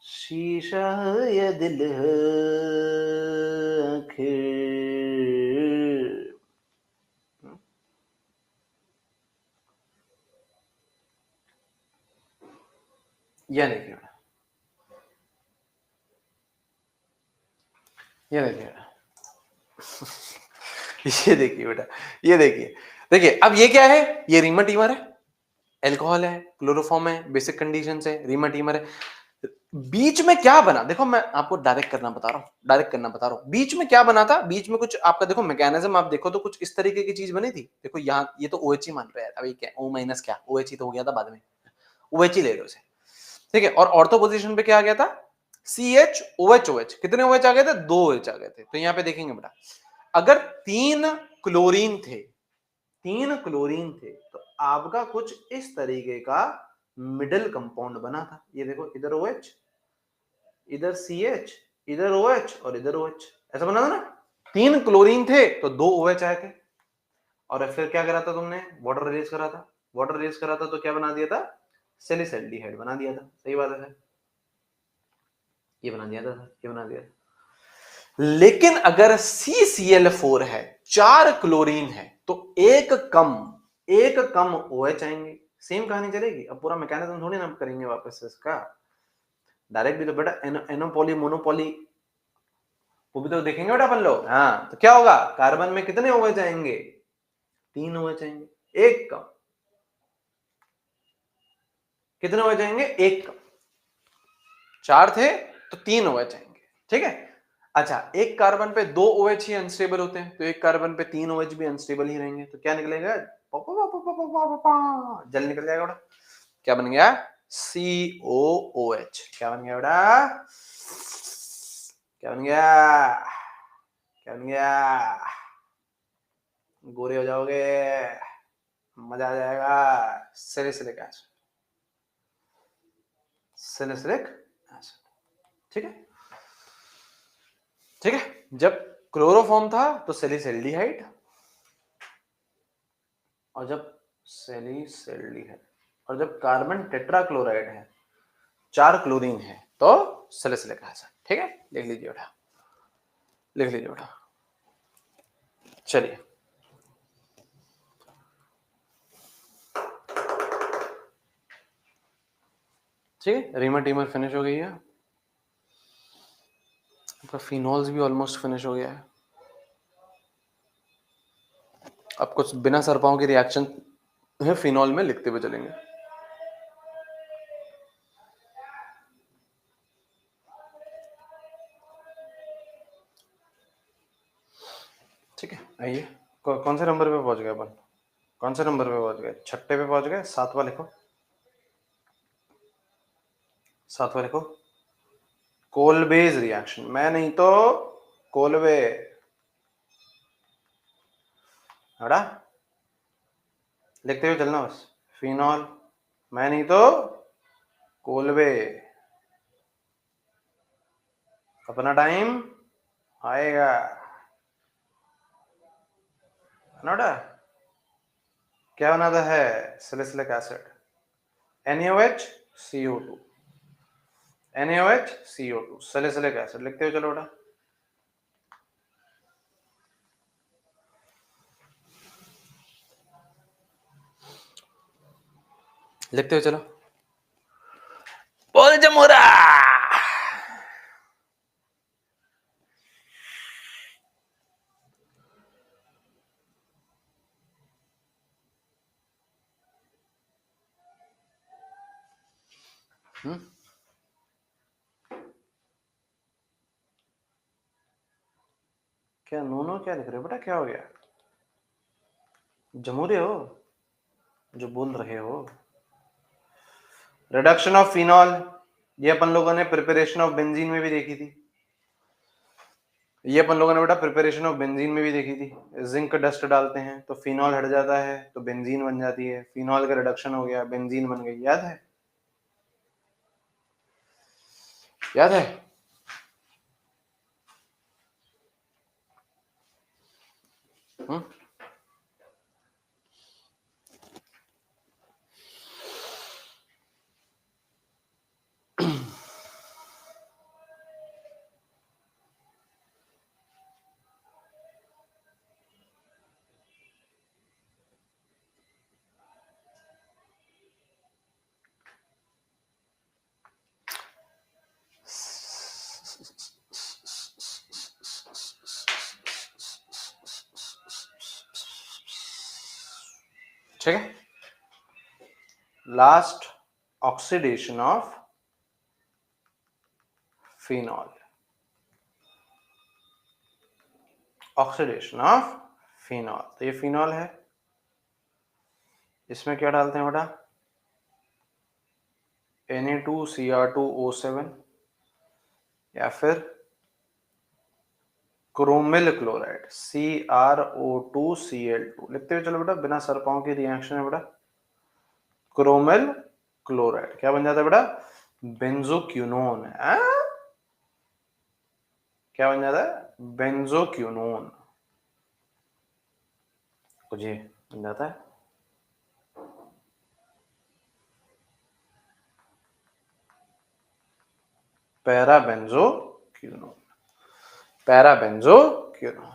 शीशा ये दिल है आखिर, ये देखिए बेटा, ये देखिए बेटा ये देखिए बेटा, ये देखिए, देखिए अब ये क्या है, ये रीमाटीमर है, एल्कोहल है, क्लोरोफॉर्म है, बेसिक कंडीशंस है, रीमाटीमर है। बीच में क्या बना, देखो मैं आपको डायरेक्ट करना बता रहा हूं, डायरेक्ट करना बता रहा हूं, बीच में क्या बना था, बीच में कुछ आपका देखो मैकेनिज्म, आप देखो तो कुछ इस तरीके की चीज बनी थी, देखो यहाँ ये तो OH ही मान रहे हैं, अभी क्या O माइनस, क्या OH ही तो हो गया था बाद में, OH ही ले लो इसे, ठीक है। और ऑर्थो पोजीशन पे क्या आ गया था, CH OH OH, कितने OH आ गए थे, 2 OH आ गए थे। तो यहाँ पे देखेंगे बेटा, अगर 3 क्लोरीन थे, 3 क्लोरीन थे, तो आपका कुछ इस तरीके का मिडिल कंपाउंड बना था, ये देखो इधर OH, इधर CH, इधर OH और इधर OH, ऐसा बना था ना। 3 क्लोरीन थे तो 2 OH आए थे, और फिर क्या करा था तुमने, वाटर रिलीज करा था, वाटर रिलीज करा था तो क्या बना दिया था, सैलिसैल्डिहाइड बना दिया था, सही बात है, ये बना दिया था, ये बना दिया था। लेकिन अगर CCl4 है, 4 क्लोरीन है, तो एक कम OH आएंगे, सेम कहानी चलेगी। अब पूरा मैकेनिज्म थोड़ी ना करेंगे वापस से इसका, डायरेक्ट भी तो बेटा, एनोपोली मोनोपोली वो भी तो देखेंगे बेटा अपन लोग। हाँ तो क्या होगा, कार्बन में कितने OH आएंगे, 3 OH आएंगे, एक कम, कितने OH आएंगे, एक कम, 4 थे तो 3 OH आएंगे, ठीक है। अच्छा एक कार्बन पे 2 OH ही अनस्टेबल होते हैं, तो एक कार्बन पे 3 OH भी अनस्टेबल ही रहेंगे, तो क्या निकलेगा, जल निकल जाएगा बेटा, क्या बन गया, COOH, क्या बन गया बेटा, क्या बन गया, क्या बन गया, गोरे हो जाओगे, मजा आ जाएगा, सैलिसिलिक एसिड, सैलिसिलिक एसिड, ठीक है, ठीक है। जब क्लोरोफॉर्म था तो सैलिसैल्डिहाइड, और जब सैलिसैल्डिहाइड, और जब कार्बन टेट्राक्लोराइड है, 4 क्लोरीन है, तो सैलिसिलिक एसिड। ठीक है, लिख लीजिए बेटा, लिख लीजिए बेटा। चलिए, ठीक है, रीमर टीमर फिनिश हो गई है, आपका फिनॉल्स भी ऑलमोस्ट फिनिश हो गया है। अब कुछ बिना सर पाँव की रिएक्शन है फिनॉल में लिखते हुए चलेंगे। ठीक है, आइए, कौन से नंबर पे पहुंच गए अपन? कौन से नंबर पे पहुंच गए? छठे पे पहुंच गए, सातवां लिखो, सातवां लिखो। कोलबेज रिएक्शन, मैं नहीं तो कोलबे, हटा, लिखते हुए चलना बस। फिनॉल, मैं नहीं तो कोलबे, अपना टाइम आएगा, नोटा। क्या बनाता है salicylic acid? NaOH CO2, NaOH CO2 salicylic acid. लिखते हुए चलो बेटा, लिखते हुए चलो। बोल जमोरा। क्या नूनो क्या लिख रहे हो बेटा, क्या हो गया? जमूरे हो जो बोल रहे हो? रिडक्शन ऑफ फिनॉल, ये अपन लोगों ने प्रिपरेशन ऑफ बेंजीन में भी देखी थी, ये अपन लोगों ने बेटा प्रिपरेशन ऑफ बेंजीन में भी देखी थी। जिंक डस्ट डालते हैं तो फिनॉल हट जाता है, तो बेंजीन बन जाती है, फिनॉल का रिडक्शन हो गया, बेंजीन बन गई। याद है? याद है? ठीक है, last oxidation of phenol, oxidation of phenol. तो ये फिनॉल है, इसमें क्या डालते हैं बेटा? Na2Cr2O7 या फिर क्रोमिल क्लोराइड CrO2Cl2। लिखते हुए चलो बेटा, बिना सर पाँव की रिएक्शन है बेटा, क्रोमिल क्लोराइड क्या बन जाता है बेटा? बेंजोक्विनोन। क्या बन जाता है? बेंजोक्विनोन। कुछ ये बन जाता है, पैराबेंजोक्विनोन, पैराबेंजोक्विनोन।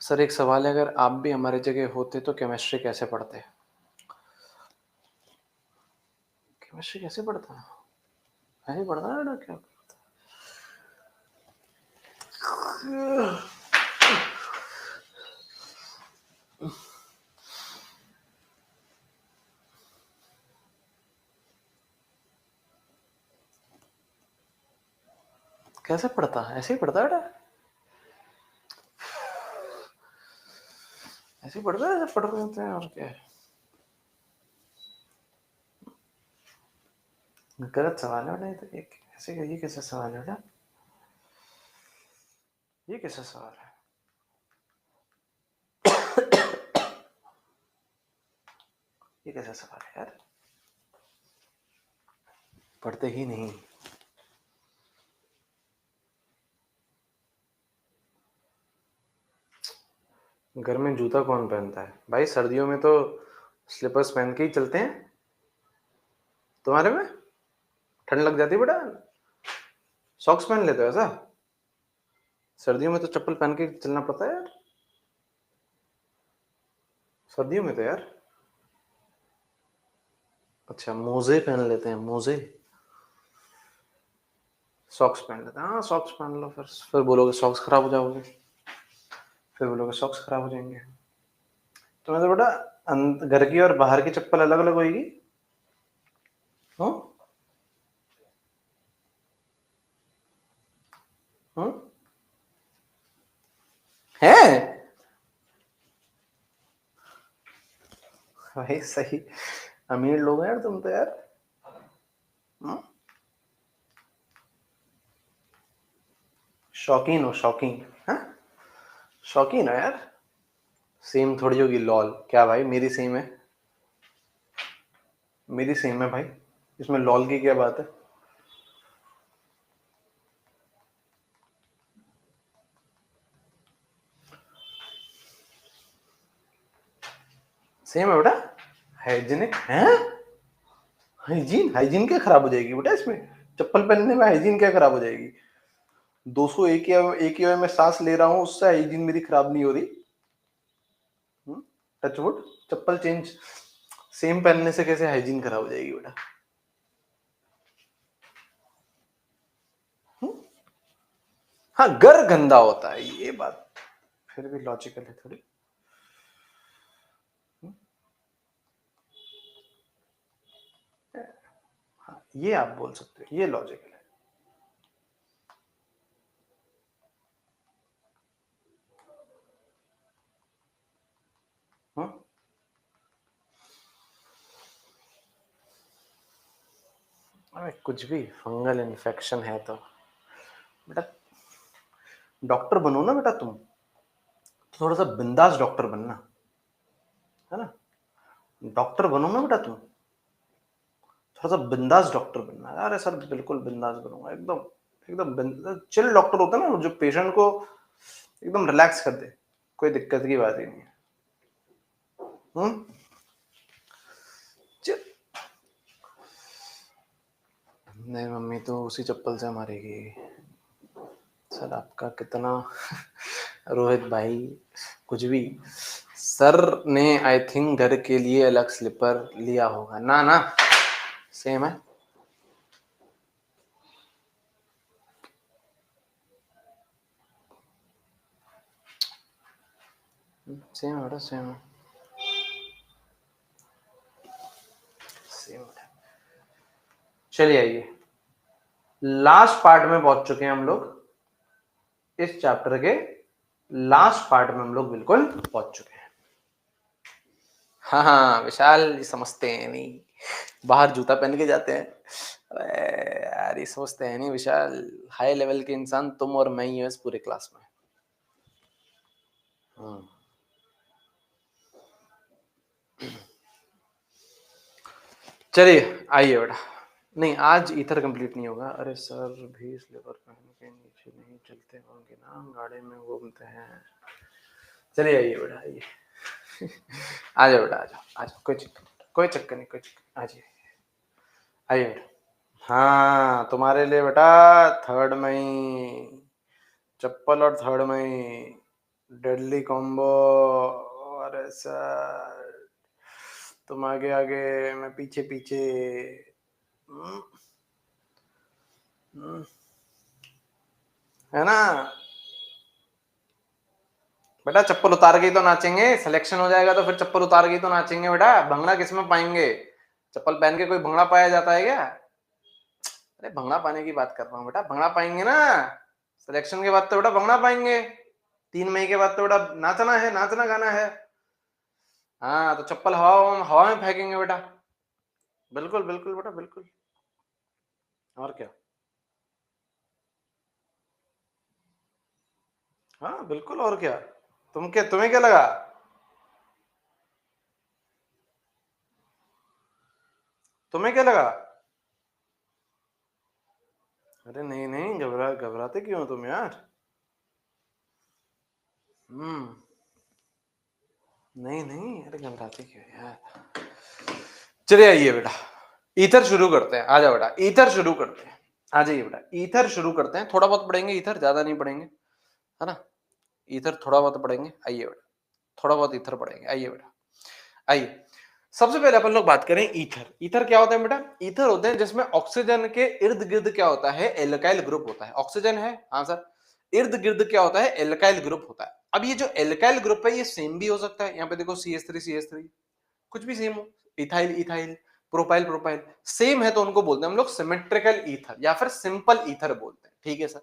सर एक सवाल है, अगर आप भी हमारी जगह होते तो केमिस्ट्री कैसे पढ़ते? केमिस्ट्री कैसे पढ़ता? ऐसे पढ़ता है ना क्या? कैसे पढ़ता? ऐसे ही पढ़ता बेटा, ऐसे ही पढ़ता है, ऐसे पढ़ रहे होते हैं, और क्या है? गलत सवाल है बेटा, ये तो एक ऐसे, ये कैसा सवाल है बेटा? ये कैसा सवाल है? ये कैसा सवाल है यार? पढ़ते ही नहीं। घर में जूता कौन पहनता है भाई? सर्दियों में तो स्लीपर्स पहन के ही चलते हैं। तुम्हारे में ठंड लग जाती है बेटा, सॉक्स पहन लेते हो ऐसा? सर्दियों में तो चप्पल पहन के चलना पड़ता है यार, सर्दियों में तो यार। अच्छा, मोजे पहन लेते हैं, मोजे। सॉक्स पहन लेते हैं, हाँ सॉक्स पहन लो, फिर बोलोगे सॉक्स खराब हो जाओगे, फिर बोलोगे सॉक्स खराब हो जाएंगे। तो मतलब बेटा घर की और बाहर की चप्पल अलग अलग होगी? हाँ हाँ है भाई, सही अमीर लोग हैं यार तुम तो यार। हाँ? शौकीन हो, शौकीन। हाँ, शौकीन हो यार। सेम थोड़ी होगी लॉल, क्या भाई मेरी सेम है, मेरी सेम है भाई, इसमें लॉल की क्या बात है? सेम है बेटा, हाइजीनिक है। हाइजीन, हाइजीन क्या खराब हो जाएगी बेटा इसमें? चप्पल पहनने में हाइजीन क्या खराब हो जाएगी? 200 एक में सांस ले रहा हूँ, उससे हाइजीन मेरी खराब नहीं हो रही। टचवुड, चप्पल चेंज सेम पहनने से कैसे हाइजीन खराब हो जाएगी बेटा? हाँ, घर गंदा होता है ये बात फिर भी लॉजिकल है थोड़ी। हाँ, ये आप बोल सकते हो, ये लॉजिकल है। हाँ? अरे कुछ भी, फंगल इन्फेक्शन है तो बेटा डॉक्टर बनो ना बेटा तुम, थोड़ा सा बिंदास डॉक्टर बनना, है ना? डॉक्टर बनो ना बेटा तुम, थोड़ा सा बिंदास डॉक्टर बनना। अरे सर बिल्कुल बिंदास बनूंगा, एकदम एकदम चिल डॉक्टर होता है ना, जो पेशेंट को एकदम रिलैक्स कर दे, कोई दिक्कत की बात ही नहीं है। चिल। नहीं, मम्मी तो उसी चप्पल से मारेगी। सर आपका कितना रोहित भाई, कुछ भी। सर ने आई थिंक घर के लिए अलग स्लीपर लिया होगा ना? ना सेम है, सेम है बेटा, सेम है, सेम है। चलिए आइए, लास्ट पार्ट में पहुंच चुके हैं हम लोग, इस चैप्टर के लास्ट पार्ट में हम लोग बिल्कुल पहुंच चुके हैं। हाँ हाँ विशाल, ये समझते हैं नहीं, बाहर जूता पहन के जाते हैं। अरे यार ये समझते हैं नहीं विशाल, हाई लेवल के इंसान तुम और मैं ही है इस पूरे क्लास में। हाँ। चलिए आइए बेटा, नहीं आज इथर कंप्लीट नहीं होगा। अरे सर भी स्लीपर पहन के नीचे नहीं चलते होंगे ना, गाड़ी में घूमते हैं। चलिए आइए बेटा, आइए आ जाओ बेटा, आ जाओ आ जाओ, कोई चक्कर नहीं, कोई चक्कर नहीं, कोई चक्कर, आ जाइए, आइए बेटा। हाँ तुम्हारे लिए बेटा, थर्ड में ही चप्पल और थर्ड में ही डेडली कॉम्बो। अरे सर तुम आगे आगे, मैं पीछे पीछे। हम्म, हम्म, है ना? बेटा चप्पल उतार के ही तो नाचेंगे, सिलेक्शन हो जाएगा तो फिर चप्पल उतार के ही तो नाचेंगे बेटा, भंगड़ा किस में पाएंगे? चप्पल पहन के कोई भंगड़ा पाया जाता है क्या? अरे भंगड़ा पाने की बात कर रहा हूँ बेटा, भंगड़ा पाएंगे ना, सिलेक्शन के बाद तो बेटा भंगड़ा पाएंगे, 3 मई के बाद तो बेटा नाचना है, नाचना गाना है। हाँ तो चप्पल हवा में फेंकेंगे बेटा, बिल्कुल बिल्कुल बेटा बिल्कुल। और क्या? हाँ बिल्कुल, और क्या? तुम्हें क्या लगा? तुम्हें क्या लगा? अरे नहीं नहीं, घबराते क्यों हो तुम यार? हम्म। नहीं नहीं, अरे घबराते क्यों यार? चलिए आइए बेटा, ईथर शुरू करते हैं। आ जाओ बेटा, ईथर शुरू करते हैं। आ जाइए बेटा, ईथर शुरू करते हैं। थोड़ा बहुत पढ़ेंगे ईथर, ज्यादा नहीं पढ़ेंगे, है ना? ईथर थोड़ा बहुत पढ़ेंगे। आइए बेटा, थोड़ा बहुत ईथर पढ़ेंगे। आइए बेटा, आइए। सबसे पहले अपन लोग बात करें ईथर। ईथर क्या होता है बेटा? ईथर होते हैं जिसमें ऑक्सीजन के इर्द गिर्द क्या होता है? एल्काइल ग्रुप होता है। ऑक्सीजन है, हाँ सर, इर्द गिर्द क्या होता है? एल्काइल ग्रुप होता है। अब ये जो एल्काइल ग्रुप है ये सेम भी हो सकता है। यहाँ पे देखो CH3 कुछ भी सेम हो, ethyl ethyl, propyl propyl, same है तो उनको बोलते हैं हम लोग सिमेट्रिकल ईथर या फिर सिंपल ईथर बोलते हैं। ठीक है सर।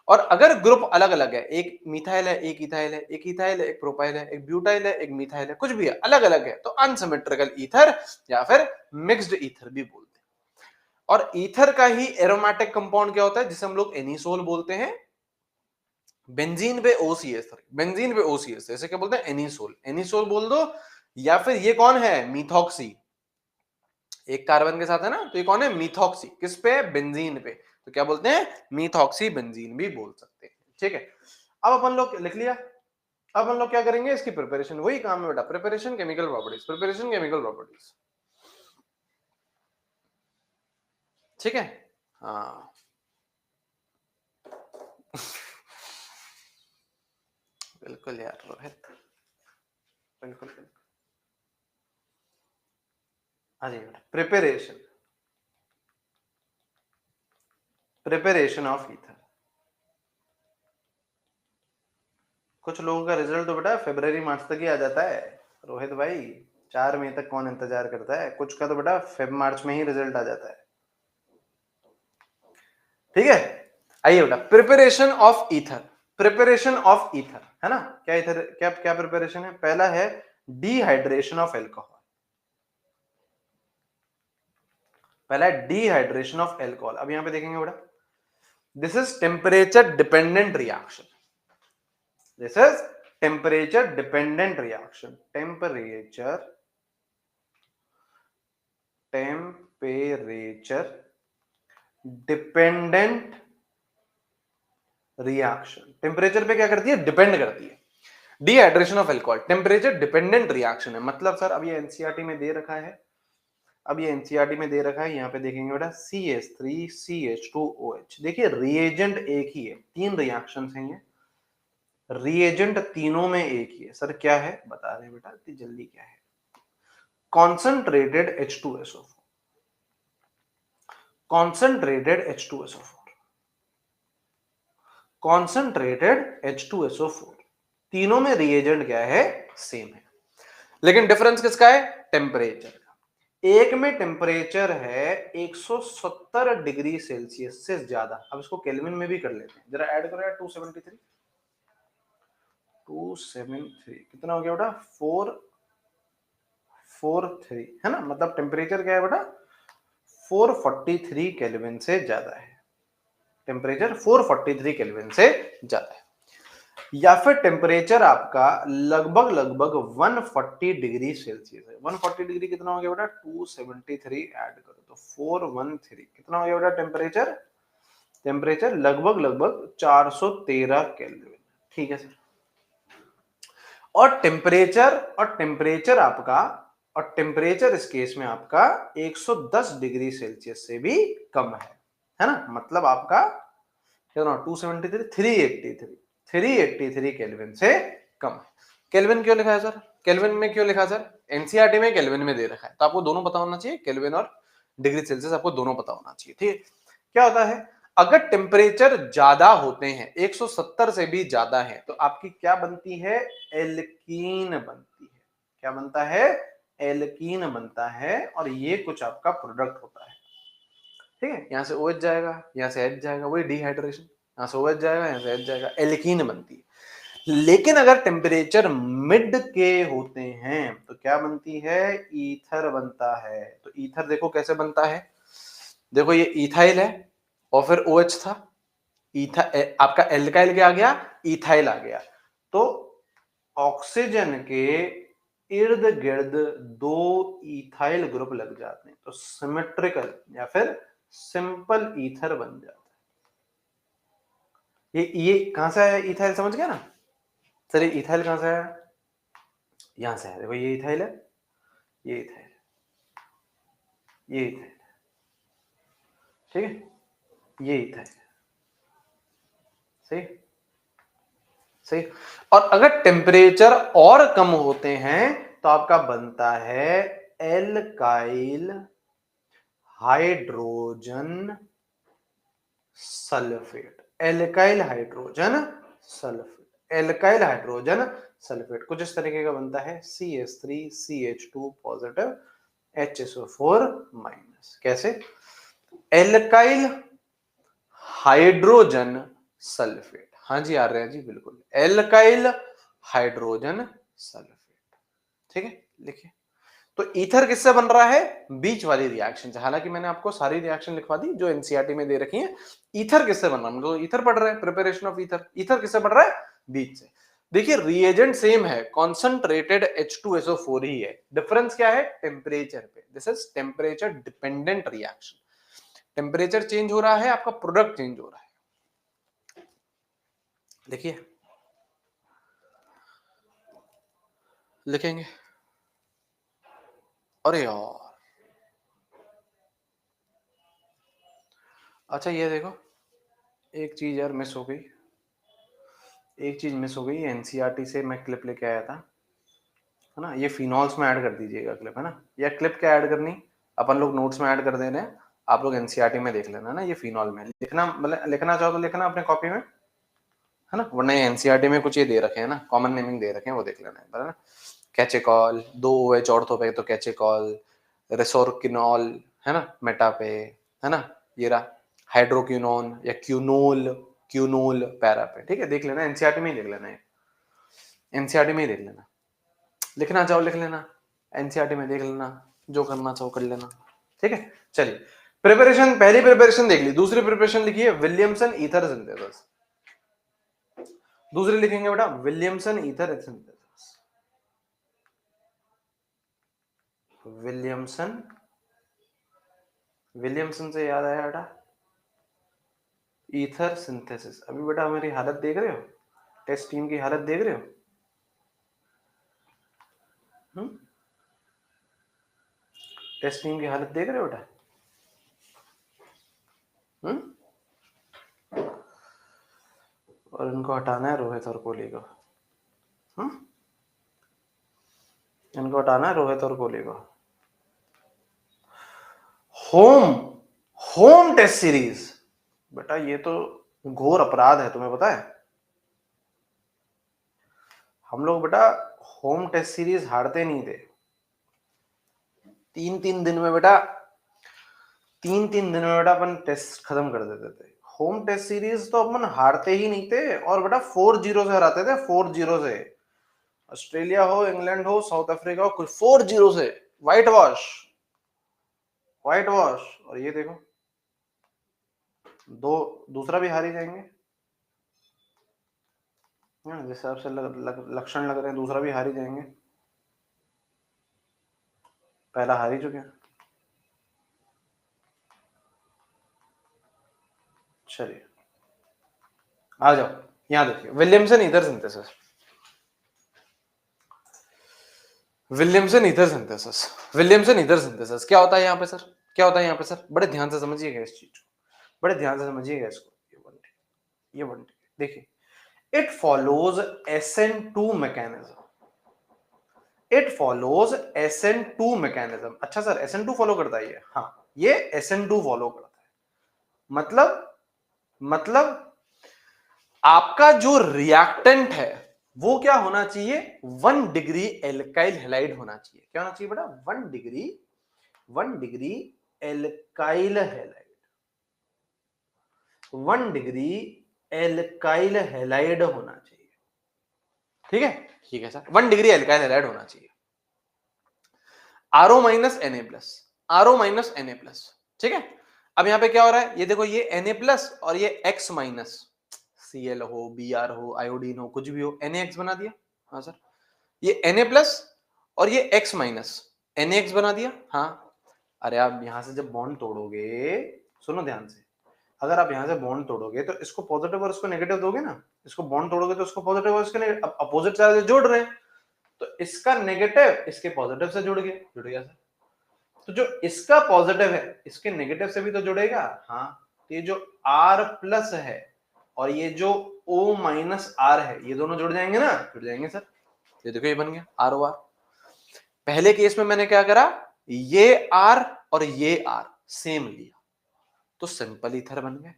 और अगर ग्रुप अलग अलग है, एक मिथाइल है, एक इथाइल है, एक इथाइल है, एक प्रोपाइल है, एक ब्यूटाइल है, एक मिथाइल है, कुछ भी है, अलग अलग है, तो अनसिमेट्रिकल ईथर या फिर मिक्स्ड ईथर भी बोलते हैं। और ईथर का ही एरोमेटिक कंपाउंड क्या होता है जिसे हम लोग एनिसोल बोलते हैं? बेंजीन पे OCH3, बेंजीन पे OCH, ऐसे क्या बोलते हैं? एनिसोल, एनिसोल बोल दो। या फिर ये कौन है? मीथॉक्सी, एक कार्बन के साथ है ना, तो ये कौन है? मीथॉक्सी। किस पे? बेंजीन पे, तो क्या बोलते हैं? मीथॉक्सी बेंजीन भी बोल सकते हैं। ठीक है, अब अपन लोग लिख लिया। अब हम लोग क्या करेंगे? इसकी प्रिपरेशन, वही काम है बेटा, preparation chemical properties, preparation chemical properties. ठीक है, हाँ। बिल्कुल यार रोहित, बिल्कुल बिल्कुल। आ जाइए बेटा, प्रिपरेशन, प्रिपरेशन ऑफ ईथर। कुछ लोगों का रिजल्ट तो बेटा फरवरी मार्च तक ही आ जाता है रोहित भाई। 4 मई तक कौन इंतजार करता है? कुछ का तो बेटा फेब मार्च में ही रिजल्ट आ जाता है। ठीक है, आइए बेटा, preparation of ether, preparation of ether, है ना? क्या ईथर, क्या क्या प्रिपरेशन है? पहला है डिहाइड्रेशन ऑफ एल्कोहल। पहला है डिहाइड्रेशन ऑफ एल्कोहल। अब यहां पे देखेंगे बेटा, this is temperature dependent reaction, this is temperature dependent reaction, temperature temperature dependent reaction. Temperature पे क्या करती है? डिपेंड करती है। Dehydration of alcohol temperature dependent reaction है। मतलब सर, अब ये एनसीईआरटी में दे रखा है, अब ये एनसीईआरटी में दे रखा है, यहाँ पे देखेंगे बेटा CH3CH2OH। देखिए रिएजेंट एक ही है, 3 रिएक्शन हैं ये, रिएजेंट तीनों में एक ही है। सर क्या है? बता रहे बेटा, इतनी जल्दी क्या है? Concentrated H2SO4, concentrated H2SO4, concentrated H2SO4। तीनों में रिएजेंट क्या है? सेम है, लेकिन डिफरेंस किसका है? टेम्परेचर का। एक में टेम्परेचर है 170 डिग्री सेल्सियस से ज्यादा। अब इसको केल्विन में भी कर लेते हैं, जरा ऐड करो यार। 273, 273 कितना हो गया बेटा? 443, है ना? मतलब टेम्परेचर क्या है बेटा? 443 केल्विन से ज्यादा है, टेम्परेचर 443 केल्विन से ज्यादा है। या फिर टेम्परेचर आपका लगभग लगभग 140 डिग्री सेल्सियस है। 140 डिग्री कितना हो गया बेटा? 273 ऐड करो तो 413 कितना हो गया बेटा? टेम्परेचर, टेम्परेचर लगभग लगभग 413 केल्विन। ठीक है सर। और टेम्परेचर आपका, और टेम्परेचर इस केस में आपका 110 डिग्री सेल्सियस से भी कम है ना? मतलब आपका कितना? 273, 383, 383 केल्विन से कम है। केल्विन क्यों लिखा है सर? केल्विन में क्यों लिखा सर? एनसीईआरटी में केल्विन में दे रखा है, तो आपको दोनों पता होना चाहिए, केल्विन और डिग्री सेल्सियस आपको दोनों पता होना चाहिए। ठीक है, क्या होता है अगर टेम्परेचर ज्यादा होते हैं, 170 से भी ज्यादा है, तो आपकी क्या बनती है? एल्कीन बनती है। क्या बनता है? एल्कीन बनता है, और ये कुछ आपका प्रोडक्ट होता है। ठीक है, यहां से OH जाएगा, यहां से H जाएगा, वही डिहाइड्रेशन, यहां से OH जाएगा, यहां से H जाएगा, एल्कीन बनती है। लेकिन अगर टेम्परेचर मिड के होते हैं तो क्या बनती है? ईथर बनता है। तो ईथर देखो कैसे बनता है, देखो ये इथाइल है और फिर OH था, आपका एल्काइल क्या आ गया? इथाइल आ गया। तो ऑक्सीजन के इर्द गिर्द 2 इथाइल ग्रुप लग जाते हैं, तो सिमेट्रिकल या फिर सिंपल ईथर बन जाता है। ये कहां से आया इथाइल, समझ गया ना सर? ये इथाइल कहां से आया? यहां से आया, देखो ये इथाइल है, ये इथाइल, ये इथाइल, ठीक है, ये इथाइल, सही सही। और अगर टेम्परेचर और कम होते हैं तो आपका बनता है alkyl hydrogen sulphate, alkyl hydrogen sulphate, alkyl hydrogen sulphate कुछ इस तरीके का बनता है, CH3CH2 पॉजिटिव HSO4 माइनस। कैसे? एल्काइल हाइड्रोजन सल्फेट, हाँ जी आ रहे हैं जी, बिल्कुल, एल्काइल हाइड्रोजन सल्फेट, ठीक है। लिखिए, तो ईथर किससे बन रहा है? बीच वाली रिएक्शन से। हालांकि मैंने आपको सारी रिएक्शन लिखवा दी जो एनसीईआरटी में दे रखी है। ईथर किससे बन रहा है? तो ईथर पढ़ रहे हैं, प्रिपरेशन ऑफ ईथर। ईथर किससे बन रहा है? बीच से। देखिए रिएजेंट सेम है, कॉन्सेंट्रेटेड H2SO4 ही है, डिफरेंस क्या है? टेम्परेचर पे। This is temperature dependent reaction, temperature change हो रहा है, आपका प्रोडक्ट चेंज हो रहा है। देखिए लिखेंगे, अरे यार, अच्छा ये देखो, एक चीज यार मिस हो गई, एक चीज मिस हो गई। एनसीईआरटी से मैं क्लिप लेके आया था, है ना, ये फिनॉल्स में ऐड कर दीजिएगा क्लिप, है ना, या क्लिप क्या ऐड करनी, अपन लोग नोट्स में ऐड कर दे रहे हैं, आप लोग एनसीईआरटी में देख लेना ना, ये फिनॉल में लिखना, मतलब लिखना चाहो तो लिखना अपने कॉपी में, है ना, वरना एनसीईआरटी में कुछ ये दे रखे हैं ना, कॉमन नेमिंग दे रखे हैं, वो देख लेना है ना। कैचेकॉल, 2OH ऑर्थो पे तो कैचेकॉल, रेसोरकिनॉल, है ना, मेटा पे, है ना, ये रहा हाइड्रोक्यूनोन या क्यूनोल, क्यूनोल पैरा पे, ठीक है, देख लेना, एनसीईआरटी में ही देख लेना है, एनसीईआरटी में ही देख लेना, लिखना चाहो लिख लेना, एनसीईआरटी में देख लेना, जो करना चाहो कर लेना, ठीक है। चलिए, प्रिपरेशन, पहली प्रिपरेशन देख ली, दूसरी प्रिपरेशन लिखिए, विलियमसन ईथर सिंथेसिस। दूसरी लिखेंगे बेटा Williamson ether synthesis, Williamson, Williamson से याद आया बेटा, ईथर सिंथेसिस। अभी बेटा हमारी हालत देख रहे हो, टेस्ट टीम की हालत देख रहे हो, टेस्ट टीम की हालत देख रहे हो बेटा, और इनको हटाना है रोहित और कोहली को, इनको हटाना है रोहित और कोहली को। होम, होम टेस्ट सीरीज, बेटा ये तो घोर अपराध है, तुम्हें पता है? हम लोग बेटा होम टेस्ट सीरीज हारते नहीं थे, 3-3 दिन में बेटा, 3-3 दिन में बेटा अपन टेस्ट खत्म कर देते थे। होम टेस्ट सीरीज तो अपन हारते ही नहीं थे, और बेटा 4-0 से हराते थे, 4-0 से। ऑस्ट्रेलिया हो, इंग्लैंड हो, साउथ अफ्रीका हो, कुछ 4-0 से, व्हाइट वॉश, व्हाइट वॉश। और ये देखो, दूसरा भी हार ही जाएंगे, जिस हिसाब से लक्षण लग रहे हैं, दूसरा भी हार ही जाएंगे, पहला हार ही चुके हैं। चलिए आ जाओ, यहां देखिए, Williamson ether synthesis, Williamson ether synthesis, Williamson ether synthesis क्या होता है यहाँ पे सर? क्या होता है यहाँ पे सर? बड़े ध्यान से समझिएगा इस चीज को, बड़े ध्यान से समझिएगा इसको। ये वन देखिए, it follows SN2 mechanism, it follows SN2 mechanism. अच्छा सर, SN2 फॉलो करता है ये? हाँ, ये SN2 फॉलो करता है, मतलब आपका जो रिएक्टेंट है वो क्या होना चाहिए? 1 डिग्री एल्काइल हैलाइड होना चाहिए। क्या होना चाहिए बेटा? 1 degree alkyl halide, 1 degree alkyl halide होना चाहिए, ठीक है, ठीक है सर, 1 डिग्री एल्काइल हैलाइड होना चाहिए। RO minus Na+, RO minus Na+, ठीक है। अब यहां पे क्या हो रहा है? ये देखो, ये Na+ और ये X माइनस, Cl हो, Br हो, आयोडीन हो, कुछ भी हो, NaX बना दिया। हाँ सर, ये Na+ और ये X माइनस, NaX बना दिया। हाँ, अरे आप यहां से जब बॉन्ड तोड़ोगे, सुनो ध्यान से, अगर आप यहाँ से बॉन्ड तोड़ोगे तो इसको पॉजिटिव और इसको नेगेटिव दोगे ना, इसको बॉन्ड तोड़ोगे तो इसको पॉजिटिव और इसके नेगेटिव, अपोजिट चार्ज जोड़ रहे हैं तो इसका नेगेटिव इसके पॉजिटिव से जुड़ गया सर। तो जो इसका पॉजिटिव है इसके नेगेटिव से भी तो जुड़ेगा। हाँ, तो ये जो R प्लस है और ये जो O माइनस R है ये दोनों जुड़ जाएंगे ना, जुड़ जाएंगे सर। ये देखो ये बन गया R O R। पहले केस में मैंने क्या करा, ये R और ये R सेम लिया तो सिंपल ईथर बन गए।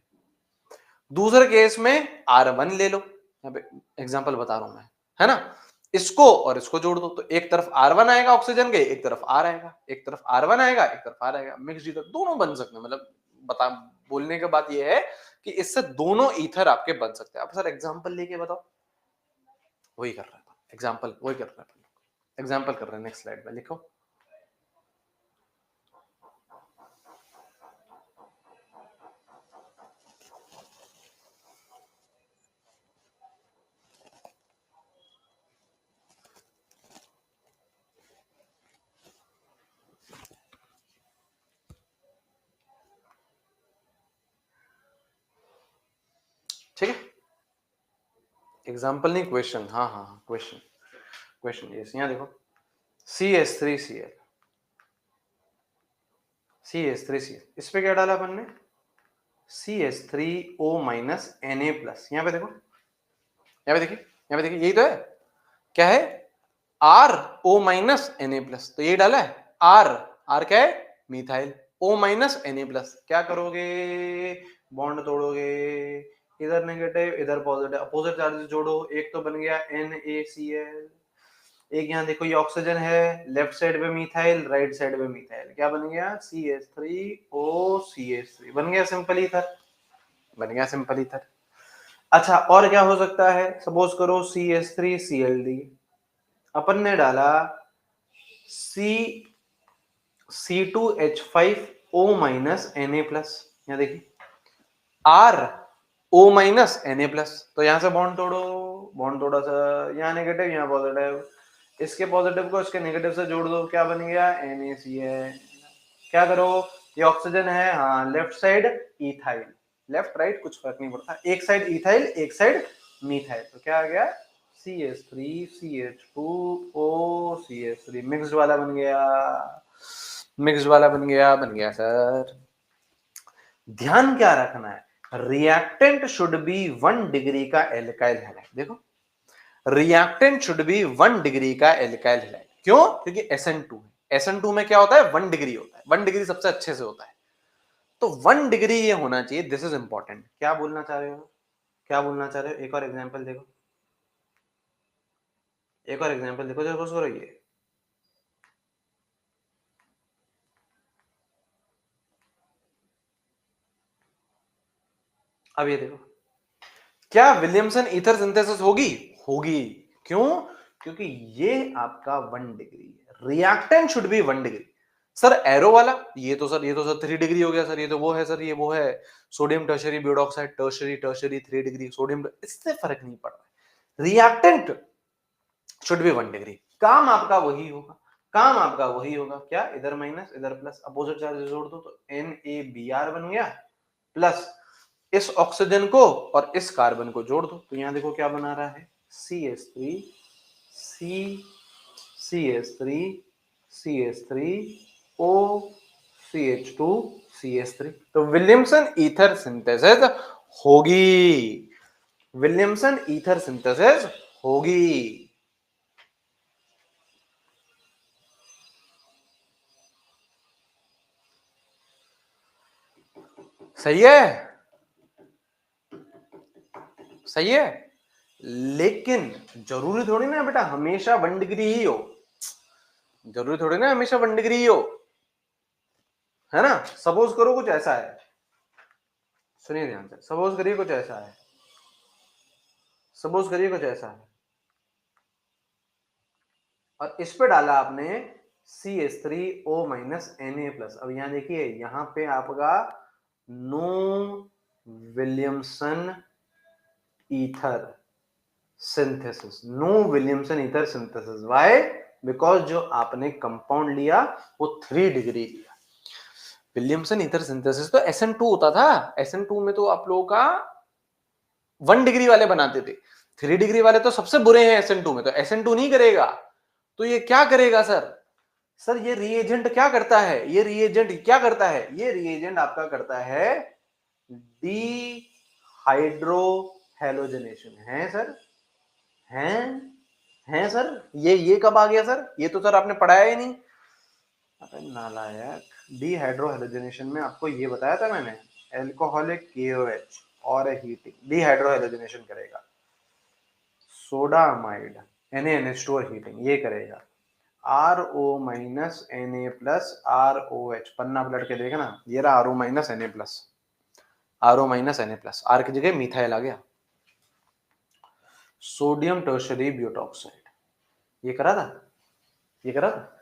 दूसरे केस में R1 ले लो, यहाँ पे एग्जांपल बता रहा हूं मैं, है ना, इसको और इसको जोड़ दो तो एक तरफ R1 आएगा ऑक्सीजन के, एक तरफ R आएगा, एक तरफ R1 आएगा, एक तरफ R आएगा, मिक्स ईथर दोनों बन सकते हैं। मतलब बता बोलने के बाद ये है कि इससे दोनों ईथर आपके बन सकते हैं। अब सर एग्जांपल लेके बताओ, वही कर रहा था एग्जांपल, वही कर रहा था एग्जांपल कर रहे हैं। नेक्स्ट स्लाइड में लिखो। ठीक है, एग्जांपल नहीं क्वेश्चन। हाँ हाँ हाँ क्वेश्चन, क्वेश्चन यस। यहाँ देखो CH3Cl, CH3Cl, इस पे क्या डाला अपन ने, CH3O माइनस Na प्लस। यहाँ पे देखो, यहाँ पे देखिए, यहाँ पे देखिए, यही तो है, क्या है, RO माइनस Na प्लस, तो ये डाला है R क्या है, methyl, O minus Na plus. क्या करोगे, बॉन्ड तोड़ोगे, इधर नेगेटिव इधर पॉजिटिव, अपोजिट चार्जेस जोड़ो, एक तो बन गया NaCl, एक यहाँ देखो ये ऑक्सीजन है, लेफ्ट साइड पे मिथाइल, राइट साइड पे मिथाइल, क्या बन गया, CH3OCH3 बन गया सिंपल ईथर, बन गया सिंपल ईथर। अच्छा और क्या हो सकता है, सपोज करो CH3Cl, अपन ने डाला C2H5O माइनस Na प्लस, यहाँ देखिए RO माइनस Na प्लस, तो यहां से बॉन्ड तोड़ो, बॉन्ड तोड़ा सा, यहाँ नेगेटिव यहाँ पॉजिटिव, इसके पॉजिटिव को इसके नेगेटिव से जोड़ दो, क्या बन गया, NaCl। क्या करो, ये ऑक्सीजन है, हाँ, left side ethyl, left right कुछ फर्क नहीं पड़ता, एक साइड इथाइल एक साइड मिथाइल, तो क्या आ गया, CH3CH2OCH3 मिक्स्ड वाला बन गया, मिक्स्ड वाला बन गया, बन गया सर। ध्यान क्या रखना है, रिएक्टेंट शुड बी 1 डिग्री का एल्काइल हैलाइड। देखो रिएक्टेंट शुड बी 1 डिग्री का एल्काइल हैलाइड, क्यों, क्योंकि SN2 है, SN2 में क्या होता है, 1 डिग्री होता है, 1 डिग्री सबसे अच्छे से होता है, तो 1 डिग्री ये होना चाहिए, दिस इज इंपॉर्टेंट। क्या बोलना चाह रहे हो, क्या बोलना चाह रहे हो, एक और एग्जांपल देखो, एक और एग्जांपल देखो, जब उसको रहिए, अब ये देखो, क्या विलियमसन ईथर सिंथेसिस होगी, होगी, क्यों, क्योंकि ये आपका 1 डिग्री है, reactant should be 1 degree. Sir arrow वाला, ये तो सर 3 डिग्री हो गया सर, ये तो वो है सर, ये वो है sodium tertiary butoxide, tertiary tertiary 3 degree, sodium, इससे फर्क नहीं पड़ रहा है, रिएक्टेंट शुड बी 1 डिग्री, काम आपका वही होगा, काम आपका वही होगा, क्या, इधर माइनस इधर प्लस, अपोजिट चार्ज जोड़ दो तो NaBr बन गया, प्लस इस ऑक्सीजन को और इस कार्बन को जोड़ दो, तो यहां देखो क्या बना रहा है, CH3 CH3 CH3 O CH2 CH3, तो विलियमसन ईथर सिंथेसिस होगी, विलियमसन ईथर सिंथेसिस होगी। सही है, सही है, लेकिन जरूरी थोड़ी ना बेटा हमेशा 1 डिग्री ही हो, जरूरी थोड़ी ना हमेशा 1 डिग्री ही हो, है ना। सपोज करो कुछ ऐसा है, सुनिए ध्यान से, सपोज करिए कुछ ऐसा है, सपोज करिए कुछ ऐसा है, और इस पे डाला आपने CH3O माइनस Na प्लस। अब यहां देखिए, यहां पे आपका no Williamson ether synthesis, no Williamson ether synthesis, why, because जो आपने कंपाउंड लिया वो 3 डिग्री लिया, विलियमसन ईथर सिंथेसिस तो SN2 होता था। SN2 में तो आप लोगों का 1 डिग्री वाले बनाते थे, 3 डिग्री वाले तो सबसे बुरे हैं SN2 में, तो SN2 नहीं करेगा। तो ये क्या करेगा सर? सर ये रिएजेंट क्या करता है? ये रिएजेंट क्या करता है? ये रिएजेंट आपका करता है डी हाइड्रो हेलोजनेशन। है सर? हैं सर? ये कब आ गया सर? ये तो सर आपने पढ़ाया ही नहीं। अरे नालायक, डी हाइड्रो हेलोजनेशन में आपको ये बताया था मैंने, एल्कोहलिक KOH और हीटिंग डी हाइड्रो हेलोजनेशन करेगा। सोडा अमाइड NaNH2 हीटिंग ये करेगा। RO minus Na plus ROH, पन्ना पलट के देखना, ये रहा RO minus Na plus, RO minus Na plus, R की जगह मिथाइल आ गया। सोडियम टर्शरी ब्यूटॉक्साइड, ये करा था, ये करा था।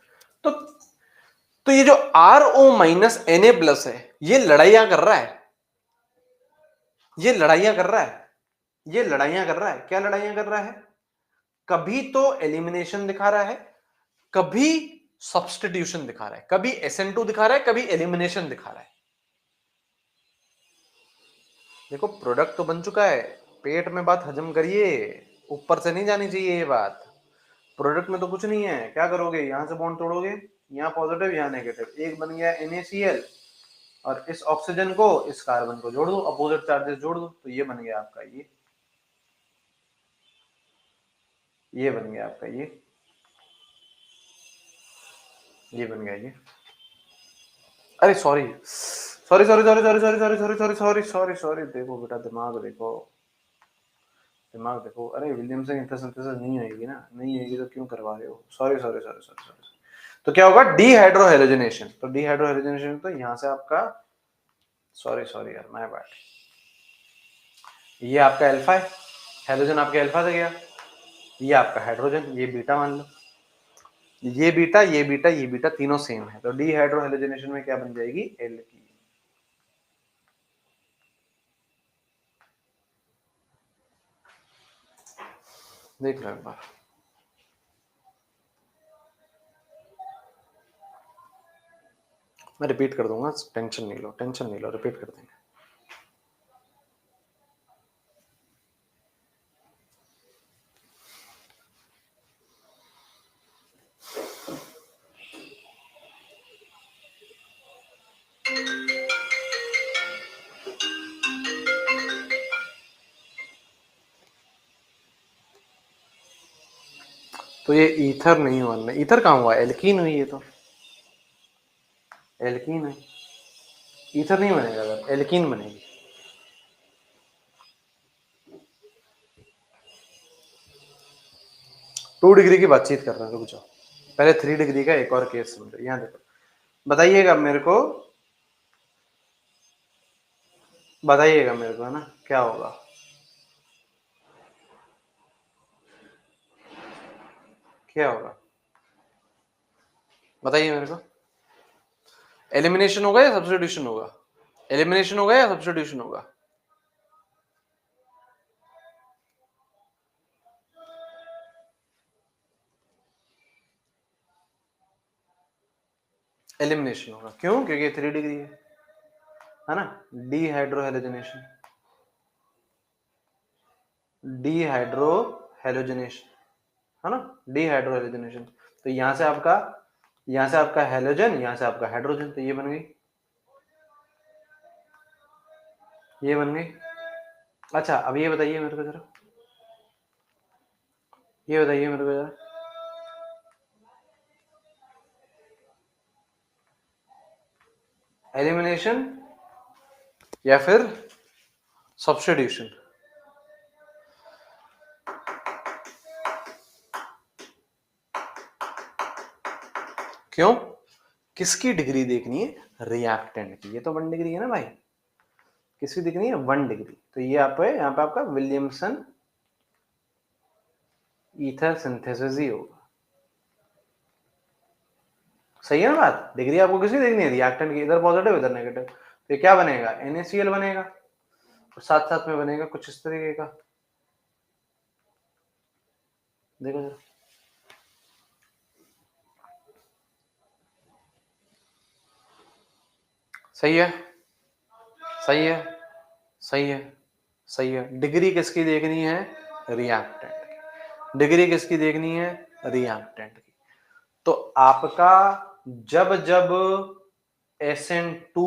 तो ये जो RO माइनस Na प्लस है, ये लड़ाइयां कर रहा है, ये लड़ाइयां कर रहा है, ये लड़ाइयां कर रहा है। क्या लड़ाइयां कर रहा है? कभी तो एलिमिनेशन दिखा रहा है, कभी सब्स्टिट्यूशन दिखा रहा है, कभी SN2 दिखा रहा है, कभी एलिमिनेशन दिखा रहा है। देखो प्रोडक्ट तो बन चुका है, पेट में बात हजम करिए, ऊपर से नहीं जानी चाहिए ये बात। प्रोडक्ट में तो कुछ नहीं है, क्या करोगे? यहां से बॉन्ड तोड़ोगे, यहाँ पॉजिटिव यहाँ नेगेटिव, एक बन गया NaCl, और इस ऑक्सीजन को इस कार्बन को जोड़ दो, अपोजिट चार्जेस जोड़ दो, तो ये बन गया आपका ये बन गया आपका ये बन गया ये। अरे sorry sorry sorry sorry sorry sorry sorry sorry sorry sorry sorry sorry, देखो बेटा दिमाग देखो, दिमाग देखो। अरे विलियमसन ईथर सिंथेसिस नहीं होगी ना, नहीं होगी तो क्यों करवा रहे हो? Sorry sorry sorry sorry sorry. तो क्या होगा? डीहाइड्रोहेलोजनेशन। तो डीहाइड्रोहेलोजनेशन तो यहां से आपका, सॉरी सॉरी यार माय बैड, ये आपका अल्फा है, हेलोजन आपके अल्फा से गया, ये आपका हाइड्रोजन, ये बीटा मान लो, ये बीटा ये बीटा ये बीटा तीनों सेम है, तो डीहाइड्रोहेलोजनेशन में क्या बन जाएगी? एल्कीन। देख लो एक बार, मैं रिपीट कर दूंगा, टेंशन नहीं लो, टेंशन नहीं लो, रिपीट कर देंगे। तो ये ईथर नहीं हुआ, ईथर कहाँ हुआ? एल्कीन हुई, ये तो एल्कीन है, ईथर नहीं बनेगा, अगर एल्कीन बनेगी। टू डिग्री की बातचीत कर रहे हैं, रुक जाओ, पहले 3 डिग्री का एक और केस समझो। यहाँ देखो, बताइएगा मेरे को, बताइएगा मेरे को, है ना, क्या होगा? क्या होगा बताइए मेरे को। एलिमिनेशन होगा या सब्स्टिट्यूशन होगा? एलिमिनेशन होगा या सब्स्टिट्यूशन होगा? एलिमिनेशन होगा। क्यों? क्योंकि 3 डिग्री है ना। डीहाइड्रोहेलोजनेशन, डीहाइड्रोहेलोजनेशन, है ना, डीहाइड्रोहेलोजनेशन। तो यहां से आपका हेलोजन, यहां से आपका हाइड्रोजन, तो ये बन गई, ये बन गई। अच्छा अब ये बताइए मेरे को जरा, ये बताइए मेरे को जरा, एलिमिनेशन या फिर सब्स्टिट्यूशन? क्यों? किसकी डिग्री देखनी है? रिएक्टेंट की। ये तो 1 डिग्री है ना भाई, किसकी दिखनी है? 1 डिग्री। तो ये आप यहाँ पे आपका विलियमसन ईथर सिंथेसिस ही होगा। सही है ना बात? डिग्री आपको किसकी देखनी है? रिएक्टेंट की, इधर पॉजिटिव इधर नेगेटिव, तो ये क्या बनेगा? NaCl बनेगा, और साथ साथ में बनेगा कुछ इस तरीके का, देखो जरा, सही है, सही है, सही है, सही है। डिग्री किसकी देखनी है? रिएक्टेंट की। डिग्री किसकी देखनी है? रिएक्टेंट की। तो आपका जब जब SN2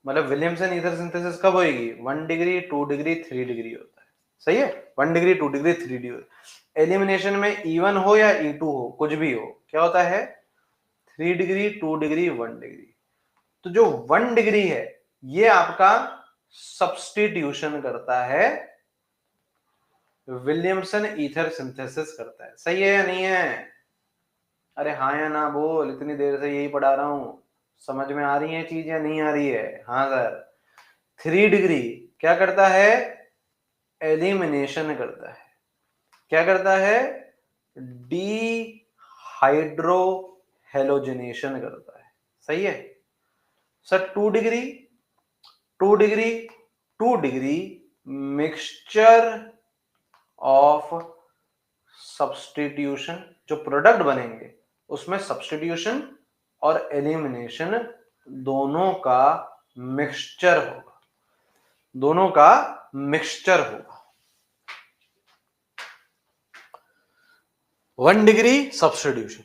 मतलब विलियमसन ईथर सिंथेसिस कब होगी? 1 डिग्री, 2 डिग्री, 3 डिग्री होता है। सही है, 1 डिग्री, 2 डिग्री, 3 डिग्री। एलिमिनेशन में E1 हो या E2 हो, कुछ भी हो, क्या होता है? 3 डिग्री, 2 डिग्री, 1 डिग्री। तो जो 1 डिग्री है ये आपका सब्स्टिट्यूशन करता है, विलियमसन ईथर सिंथेसिस करता है। सही है या नहीं है? अरे हाँ या ना बोल, इतनी देर से यही पढ़ा रहा हूं, समझ में आ रही है चीज या नहीं आ रही है? हाँ सर। 3 डिग्री क्या करता है? एलिमिनेशन करता है। क्या करता है? डी हाइड्रो हेलोजिनेशन करता है। सही है sir. 2 degree, 2 degree, 2 degree mixture of substitution, जो प्रोडक्ट बनेंगे उसमें सब्स्टिट्यूशन और एलिमिनेशन दोनों का मिक्सचर होगा, दोनों का मिक्सचर होगा। 1 डिग्री सब्स्टिट्यूशन।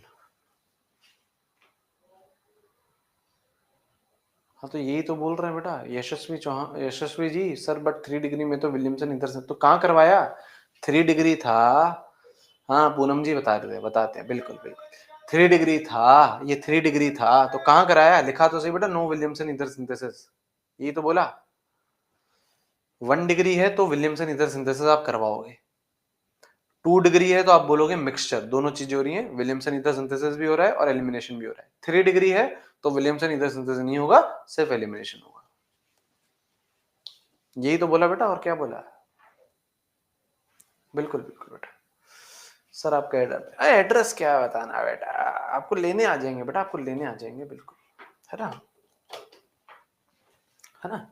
हाँ तो यही तो बोल रहे हैं बेटा यशस्वी चौहान, यशस्वी जी सर, बट 3 डिग्री में तो विलियमसन इधर से तो कहाँ करवाया? 3 डिग्री था। हाँ पूनम जी बता रहे थे, बताते हैं, बिल्कुल बिल्कुल। 3 डिग्री था, ये 3 डिग्री था तो कहाँ कराया? लिखा तो सही बेटा, नो विलियमसन ईथर सिंथेसिस, यही तो बोला। 1 डिग्री है तो विलियमसन ईथर सिंथेसिस आप करवाओगे। 2 डिग्री है तो आप बोलोगे मिक्सचर, दोनों चीजें हो रही हैं, विलियमसन ईथर सिंथेसिस भी हो रहा है और एलिमिनेशन भी हो रहा है। 3 डिग्री है तो विलियमसन ईथर सिंथेसिस नहीं होगा, सिर्फ एलिमिनेशन होगा। यही तो बोला बेटा, और क्या बोला? बिल्कुल बिल्कुल बेटा। सर आपका एड्रेस क्या बताना बेटा, आपको लेने आ जाएंगे बेटा, आपको लेने आ जाएंगे, बिल्कुल, है ना, है ना।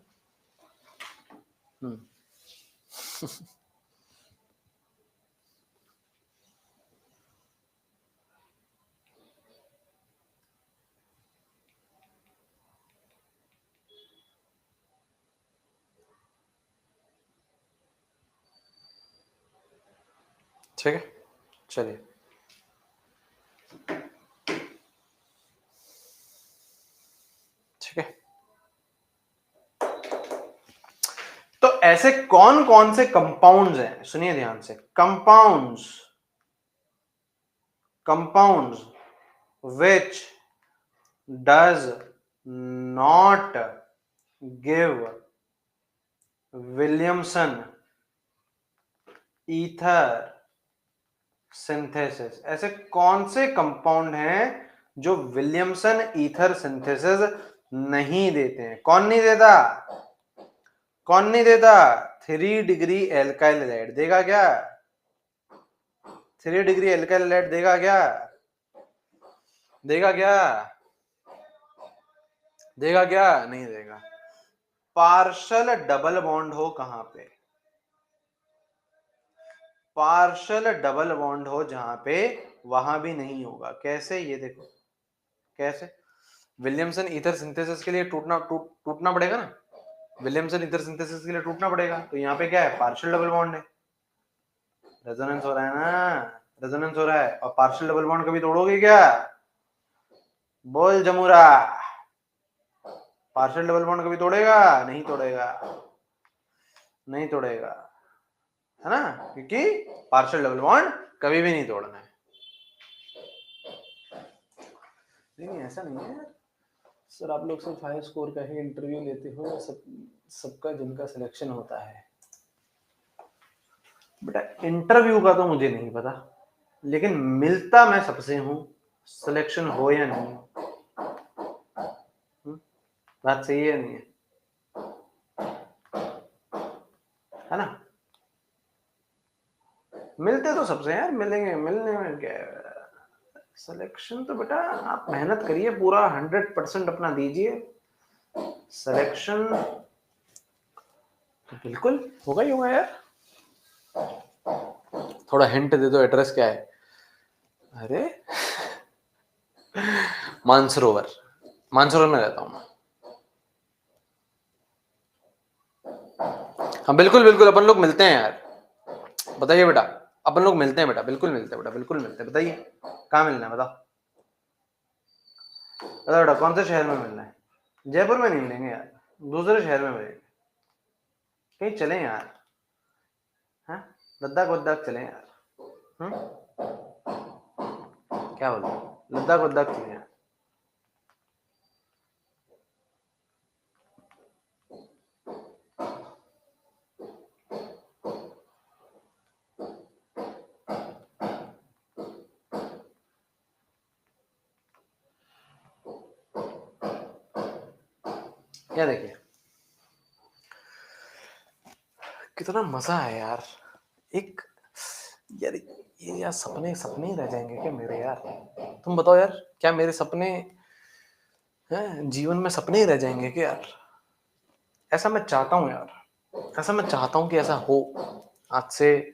ठीक है, चलिए। ठीक है, तो ऐसे कौन कौन से कंपाउंड्स हैं, सुनिए ध्यान से। Compounds, compounds which does not give Williamson ether synthesis. ऐसे कौन से कंपाउंड हैं जो विलियमसन ईथर सिंथेसिस नहीं देते हैं? कौन नहीं देता? कौन नहीं देता? 3 डिग्री एल्काइल हैलाइड देगा क्या? 3 डिग्री एल्काइल हैलाइड देगा क्या? देगा क्या? देगा क्या? नहीं देगा। पार्शल डबल बॉन्ड हो कहां पे? पार्शल डबल बॉन्ड हो जहां पे, वहां भी नहीं होगा। कैसे? ये देखो कैसे। विलियमसन ईथर सिंथेसिस के लिए टूटना पड़ेगा ना, विलियमसन ईथर सिंथेसिस के लिए टूटना पड़ेगा। तो यहाँ पे क्या है? पार्शियल डबल बॉन्ड है, रेजोनेंस हो रहा है ना, रेजोनेंस हो रहा है। और पार्शियल डबल बॉन्ड कभी तोड़ोगे क्या? बोल जमुरा, पार्शियल डबल बॉन्ड कभी तोड़ेगा? नहीं तोड़ेगा, नहीं तोड़ेगा, है ना, क्योंकि पार्शियल डबल बॉन्ड कभी भी नहीं तोड़ना है। नहीं ऐसा नहीं है सर, आप लोग सिर्फ हाई स्कोर का ही इंटरव्यू लेते हो, सबका जिनका सिलेक्शन होता है बेटा। इंटरव्यू का तो मुझे नहीं पता, लेकिन मिलता मैं सबसे हूं, सिलेक्शन हो या नहीं। बात सही है नहीं है ना? मिलते तो सबसे यार, मिलेंगे, मिलने में क्या है? सिलेक्शन तो बेटा आप मेहनत करिए, पूरा 100% अपना दीजिए, सिलेक्शन तो बिल्कुल होगा ही होगा यार। थोड़ा हिंट दे दो, एड्रेस क्या है? अरे मानसरोवर, मानसरोवर में रहता हूँ मैं। हाँ बिल्कुल बिल्कुल, अपन लोग मिलते हैं यार, बताइए बेटा, अपन लोग मिलते हैं बेटा, बिल्कुल मिलते हैं बेटा, बिल्कुल मिलते हैं, बताइए कहाँ मिलना है, बताओ बताओ बेटा, कौन से शहर में मिलना है? जयपुर में नहीं मिलेंगे यार, दूसरे शहर में मिलेंगे, कहीं चले यार, हाँ लद्दाख वद्दाख चले यार, क्या बोलते हो, लद्दाख वद्दाख चले यार। क्या देखिए कितना मजा है यार, एक यार, ये यार सपने सपने ही रह जाएंगे क्या मेरे यार? तुम बताओ यार, क्या मेरे सपने हैं जीवन में सपने ही रह जाएंगे क्या यार? ऐसा मैं चाहता हूँ यार, ऐसा मैं चाहता हूँ कि ऐसा हो, आज से,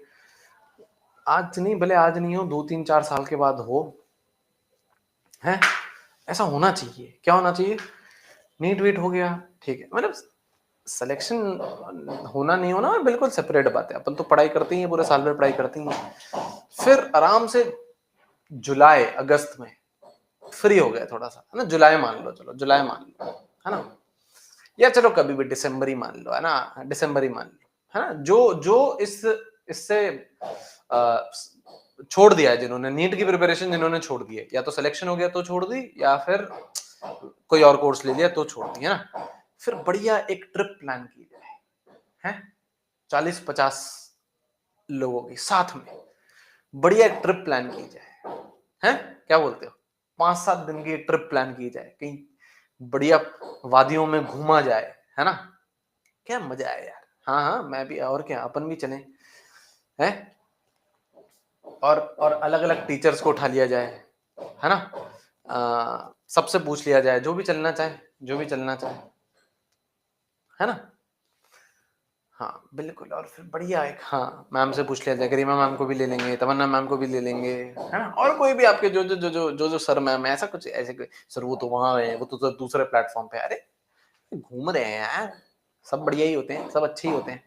आज नहीं भले आज नहीं हो, 2 3 4 साल के बाद हो, है ऐसा होना चाहिए। क्या होना चाहिए? नीट वीट हो गया, ठीक है, मतलब सिलेक्शन होना नहीं होना बिल्कुल सेपरेट बात है, अपन तो पढ़ाई करते ही हैं, पूरे साल भर पढ़ाई करते ही हैं, फिर आराम से जुलाई अगस्त में फ्री हो गए थोड़ा सा, है ना, जुलाई मान लो, चलो जुलाई मान लो, है ना, या चलो कभी भी दिसंबर ही मान लो, है ना, दिसंबर ही मान लो, है ना, जो जो इससे छोड़ दिया है, जिन्होंने नीट की प्रिपरेशन जिन्होंने छोड़ दी है, या तो सिलेक्शन हो गया तो छोड़ दी, या फिर कोई और कोर्स ले लिया तो छोड़ दी, है ना, फिर बढ़िया एक ट्रिप प्लान की जाए, है 40 50 लोगों की साथ में बढ़िया एक ट्रिप प्लान की जाए, है क्या बोलते हो? 5 7 दिन की ट्रिप प्लान की जाए, कहीं बढ़िया वादियों में घूमा जाए, है ना, क्या मजा आए यार। हाँ हाँ, मैं भी, और क्या, अपन भी चले, हैं, और अलग अलग टीचर्स को उठा लिया जाए, है ना, सबसे पूछ लिया जाए, जो भी चलना चाहे, जो भी चलना चाहे, है ना, हाँ बिल्कुल, और फिर बढ़िया एक, हाँ मैम से पूछ लिया जाए, गरिमा मैम को भी ले लेंगे, तमन्ना मैम को भी ले लेंगे, है ना, और कोई भी आपके जो सर मैम है, ऐसा कुछ ऐसे कोई सर, वो तो वहां है, वो तो दूसरे प्लेटफॉर्म पे, अरे घूम रहे हैं यार, सब बढ़िया ही होते हैं, सब अच्छे ही होते हैं,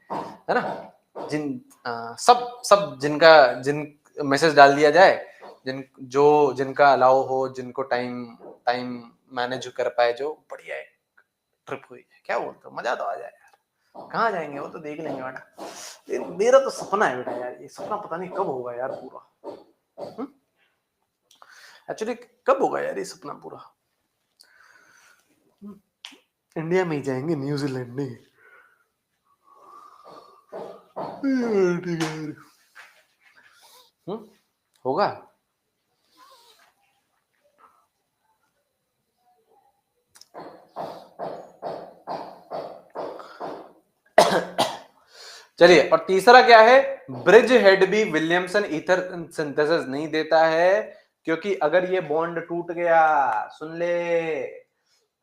है ना, सब सब जिन मैसेज डाल दिया जाए, जिनका अलाउ हो, जिनको टाइम टाइम मैनेज कर पाए, जो बढ़िया है, ट्रिप हुई है, क्या बोलते हो, मजा तो आ जाए यार। कहाँ जाएंगे वो तो देख लेंगे बेटा, मेरा तो सपना है बेटा यार, ये सपना पता नहीं कब होगा यार पूरा, एक्चुअली कब होगा यार ये सपना पूरा? इंडिया में ही जाएंगे, न्यूजीलैंड नहीं, ठीक है, होगा। चलिए, और तीसरा क्या है? ब्रिज हेड भी विलियमसन ईथर सिंथेसिस नहीं देता है, क्योंकि अगर ये बॉन्ड टूट गया, सुन ले,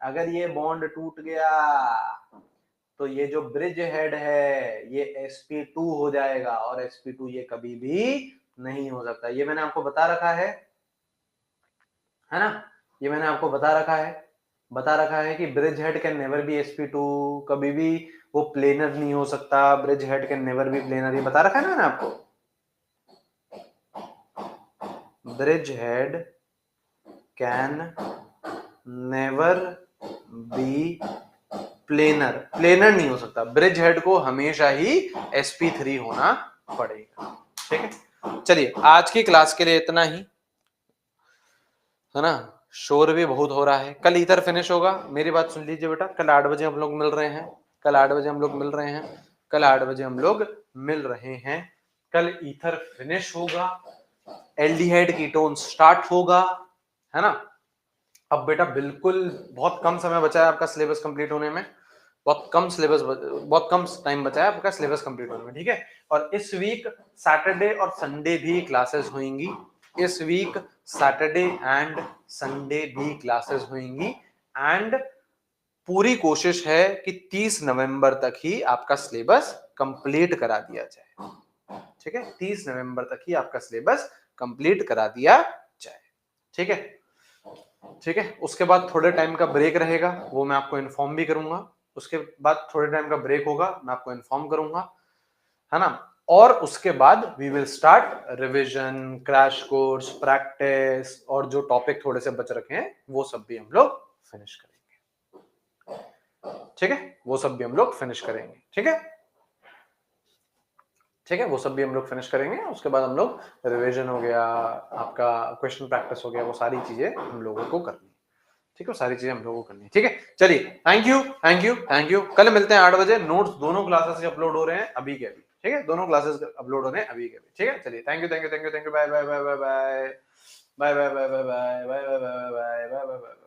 अगर ये बॉन्ड टूट गया तो ये जो ब्रिज हेड है ये sp2 हो जाएगा, और sp2 ये कभी भी नहीं हो सकता, ये मैंने आपको बता रखा है ना, ये मैंने आपको बता रखा है कि bridge head can never be sp2, कभी भी वो प्लेनर नहीं हो सकता, bridge head can never be planar, ये बता रखा है ना मैंने आपको, bridge head can never be planar, planar नहीं हो सकता, ब्रिज हेड को हमेशा ही sp3 होना पड़ेगा, ठीक है। चलिए, आज की क्लास के लिए इतना ही, है ना, शोर भी बहुत हो रहा है, कल ईथर फिनिश होगा, मेरी बात सुन लीजिए बेटा, कल 8 बजे हम लोग मिल रहे हैं, कल 8 बजे हम लोग मिल रहे हैं, कल 8 बजे हम लोग मिल रहे हैं, कल ईथर फिनिश होगा, एल्डिहाइड कीटोन स्टार्ट होगा, है ना। अब बेटा बिल्कुल बहुत कम समय बचा है आपका सिलेबस कंप्लीट होने में, बहुत कम टाइम बचा है आपका सिलेबस कंप्लीट होने में, ठीक है। और इस वीक सैटरडे और संडे भी क्लासेस होंगी, इस वीक सैटरडे एंड संडे भी क्लासेस होंगी, एंड पूरी कोशिश है कि 30 नवंबर तक ही आपका सिलेबस कंप्लीट करा दिया जाए, ठीक है, 30 नवंबर तक ही आपका सिलेबस कंप्लीट करा दिया जाए, ठीक है, ठीक है। उसके बाद थोड़े टाइम का ब्रेक रहेगा, वो मैं आपको इन्फॉर्म भी करूंगा, उसके बाद थोड़े टाइम का ब्रेक होगा, मैं आपको इन्फॉर्म करूंगा, है ना। और उसके बाद we will start revision, crash course, practice, और जो टॉपिक थोड़े से बच रखे हैं वो सब भी हम लोग फिनिश करेंगे, ठीक है, वो सब भी हम लोग फिनिश करेंगे, ठीक है, ठीक है, वो सब भी हम लोग फिनिश करेंगे। उसके बाद हम लोग रिवीजन हो गया, आपका क्वेश्चन प्रैक्टिस हो गया, वो सारी चीजें हम लोगों को करनी है, ठीक है, सारी चीजें हम लोगों को करनी है, ठीक है। चलिए, thank you, thank you, thank you. कल मिलते हैं 8 बजे। नोट्स दोनों क्लासेस से अपलोड हो रहे हैं अभी के अभी, ठीक है, दोनों क्लासेस अपलोड हो रहे हैं अभी के अभी, ठीक है। चलिए, thank you, thank you, thank you, thank you, bye bye bye bye bye bye bye bye bye bye bye bye bye bye bye bye bye.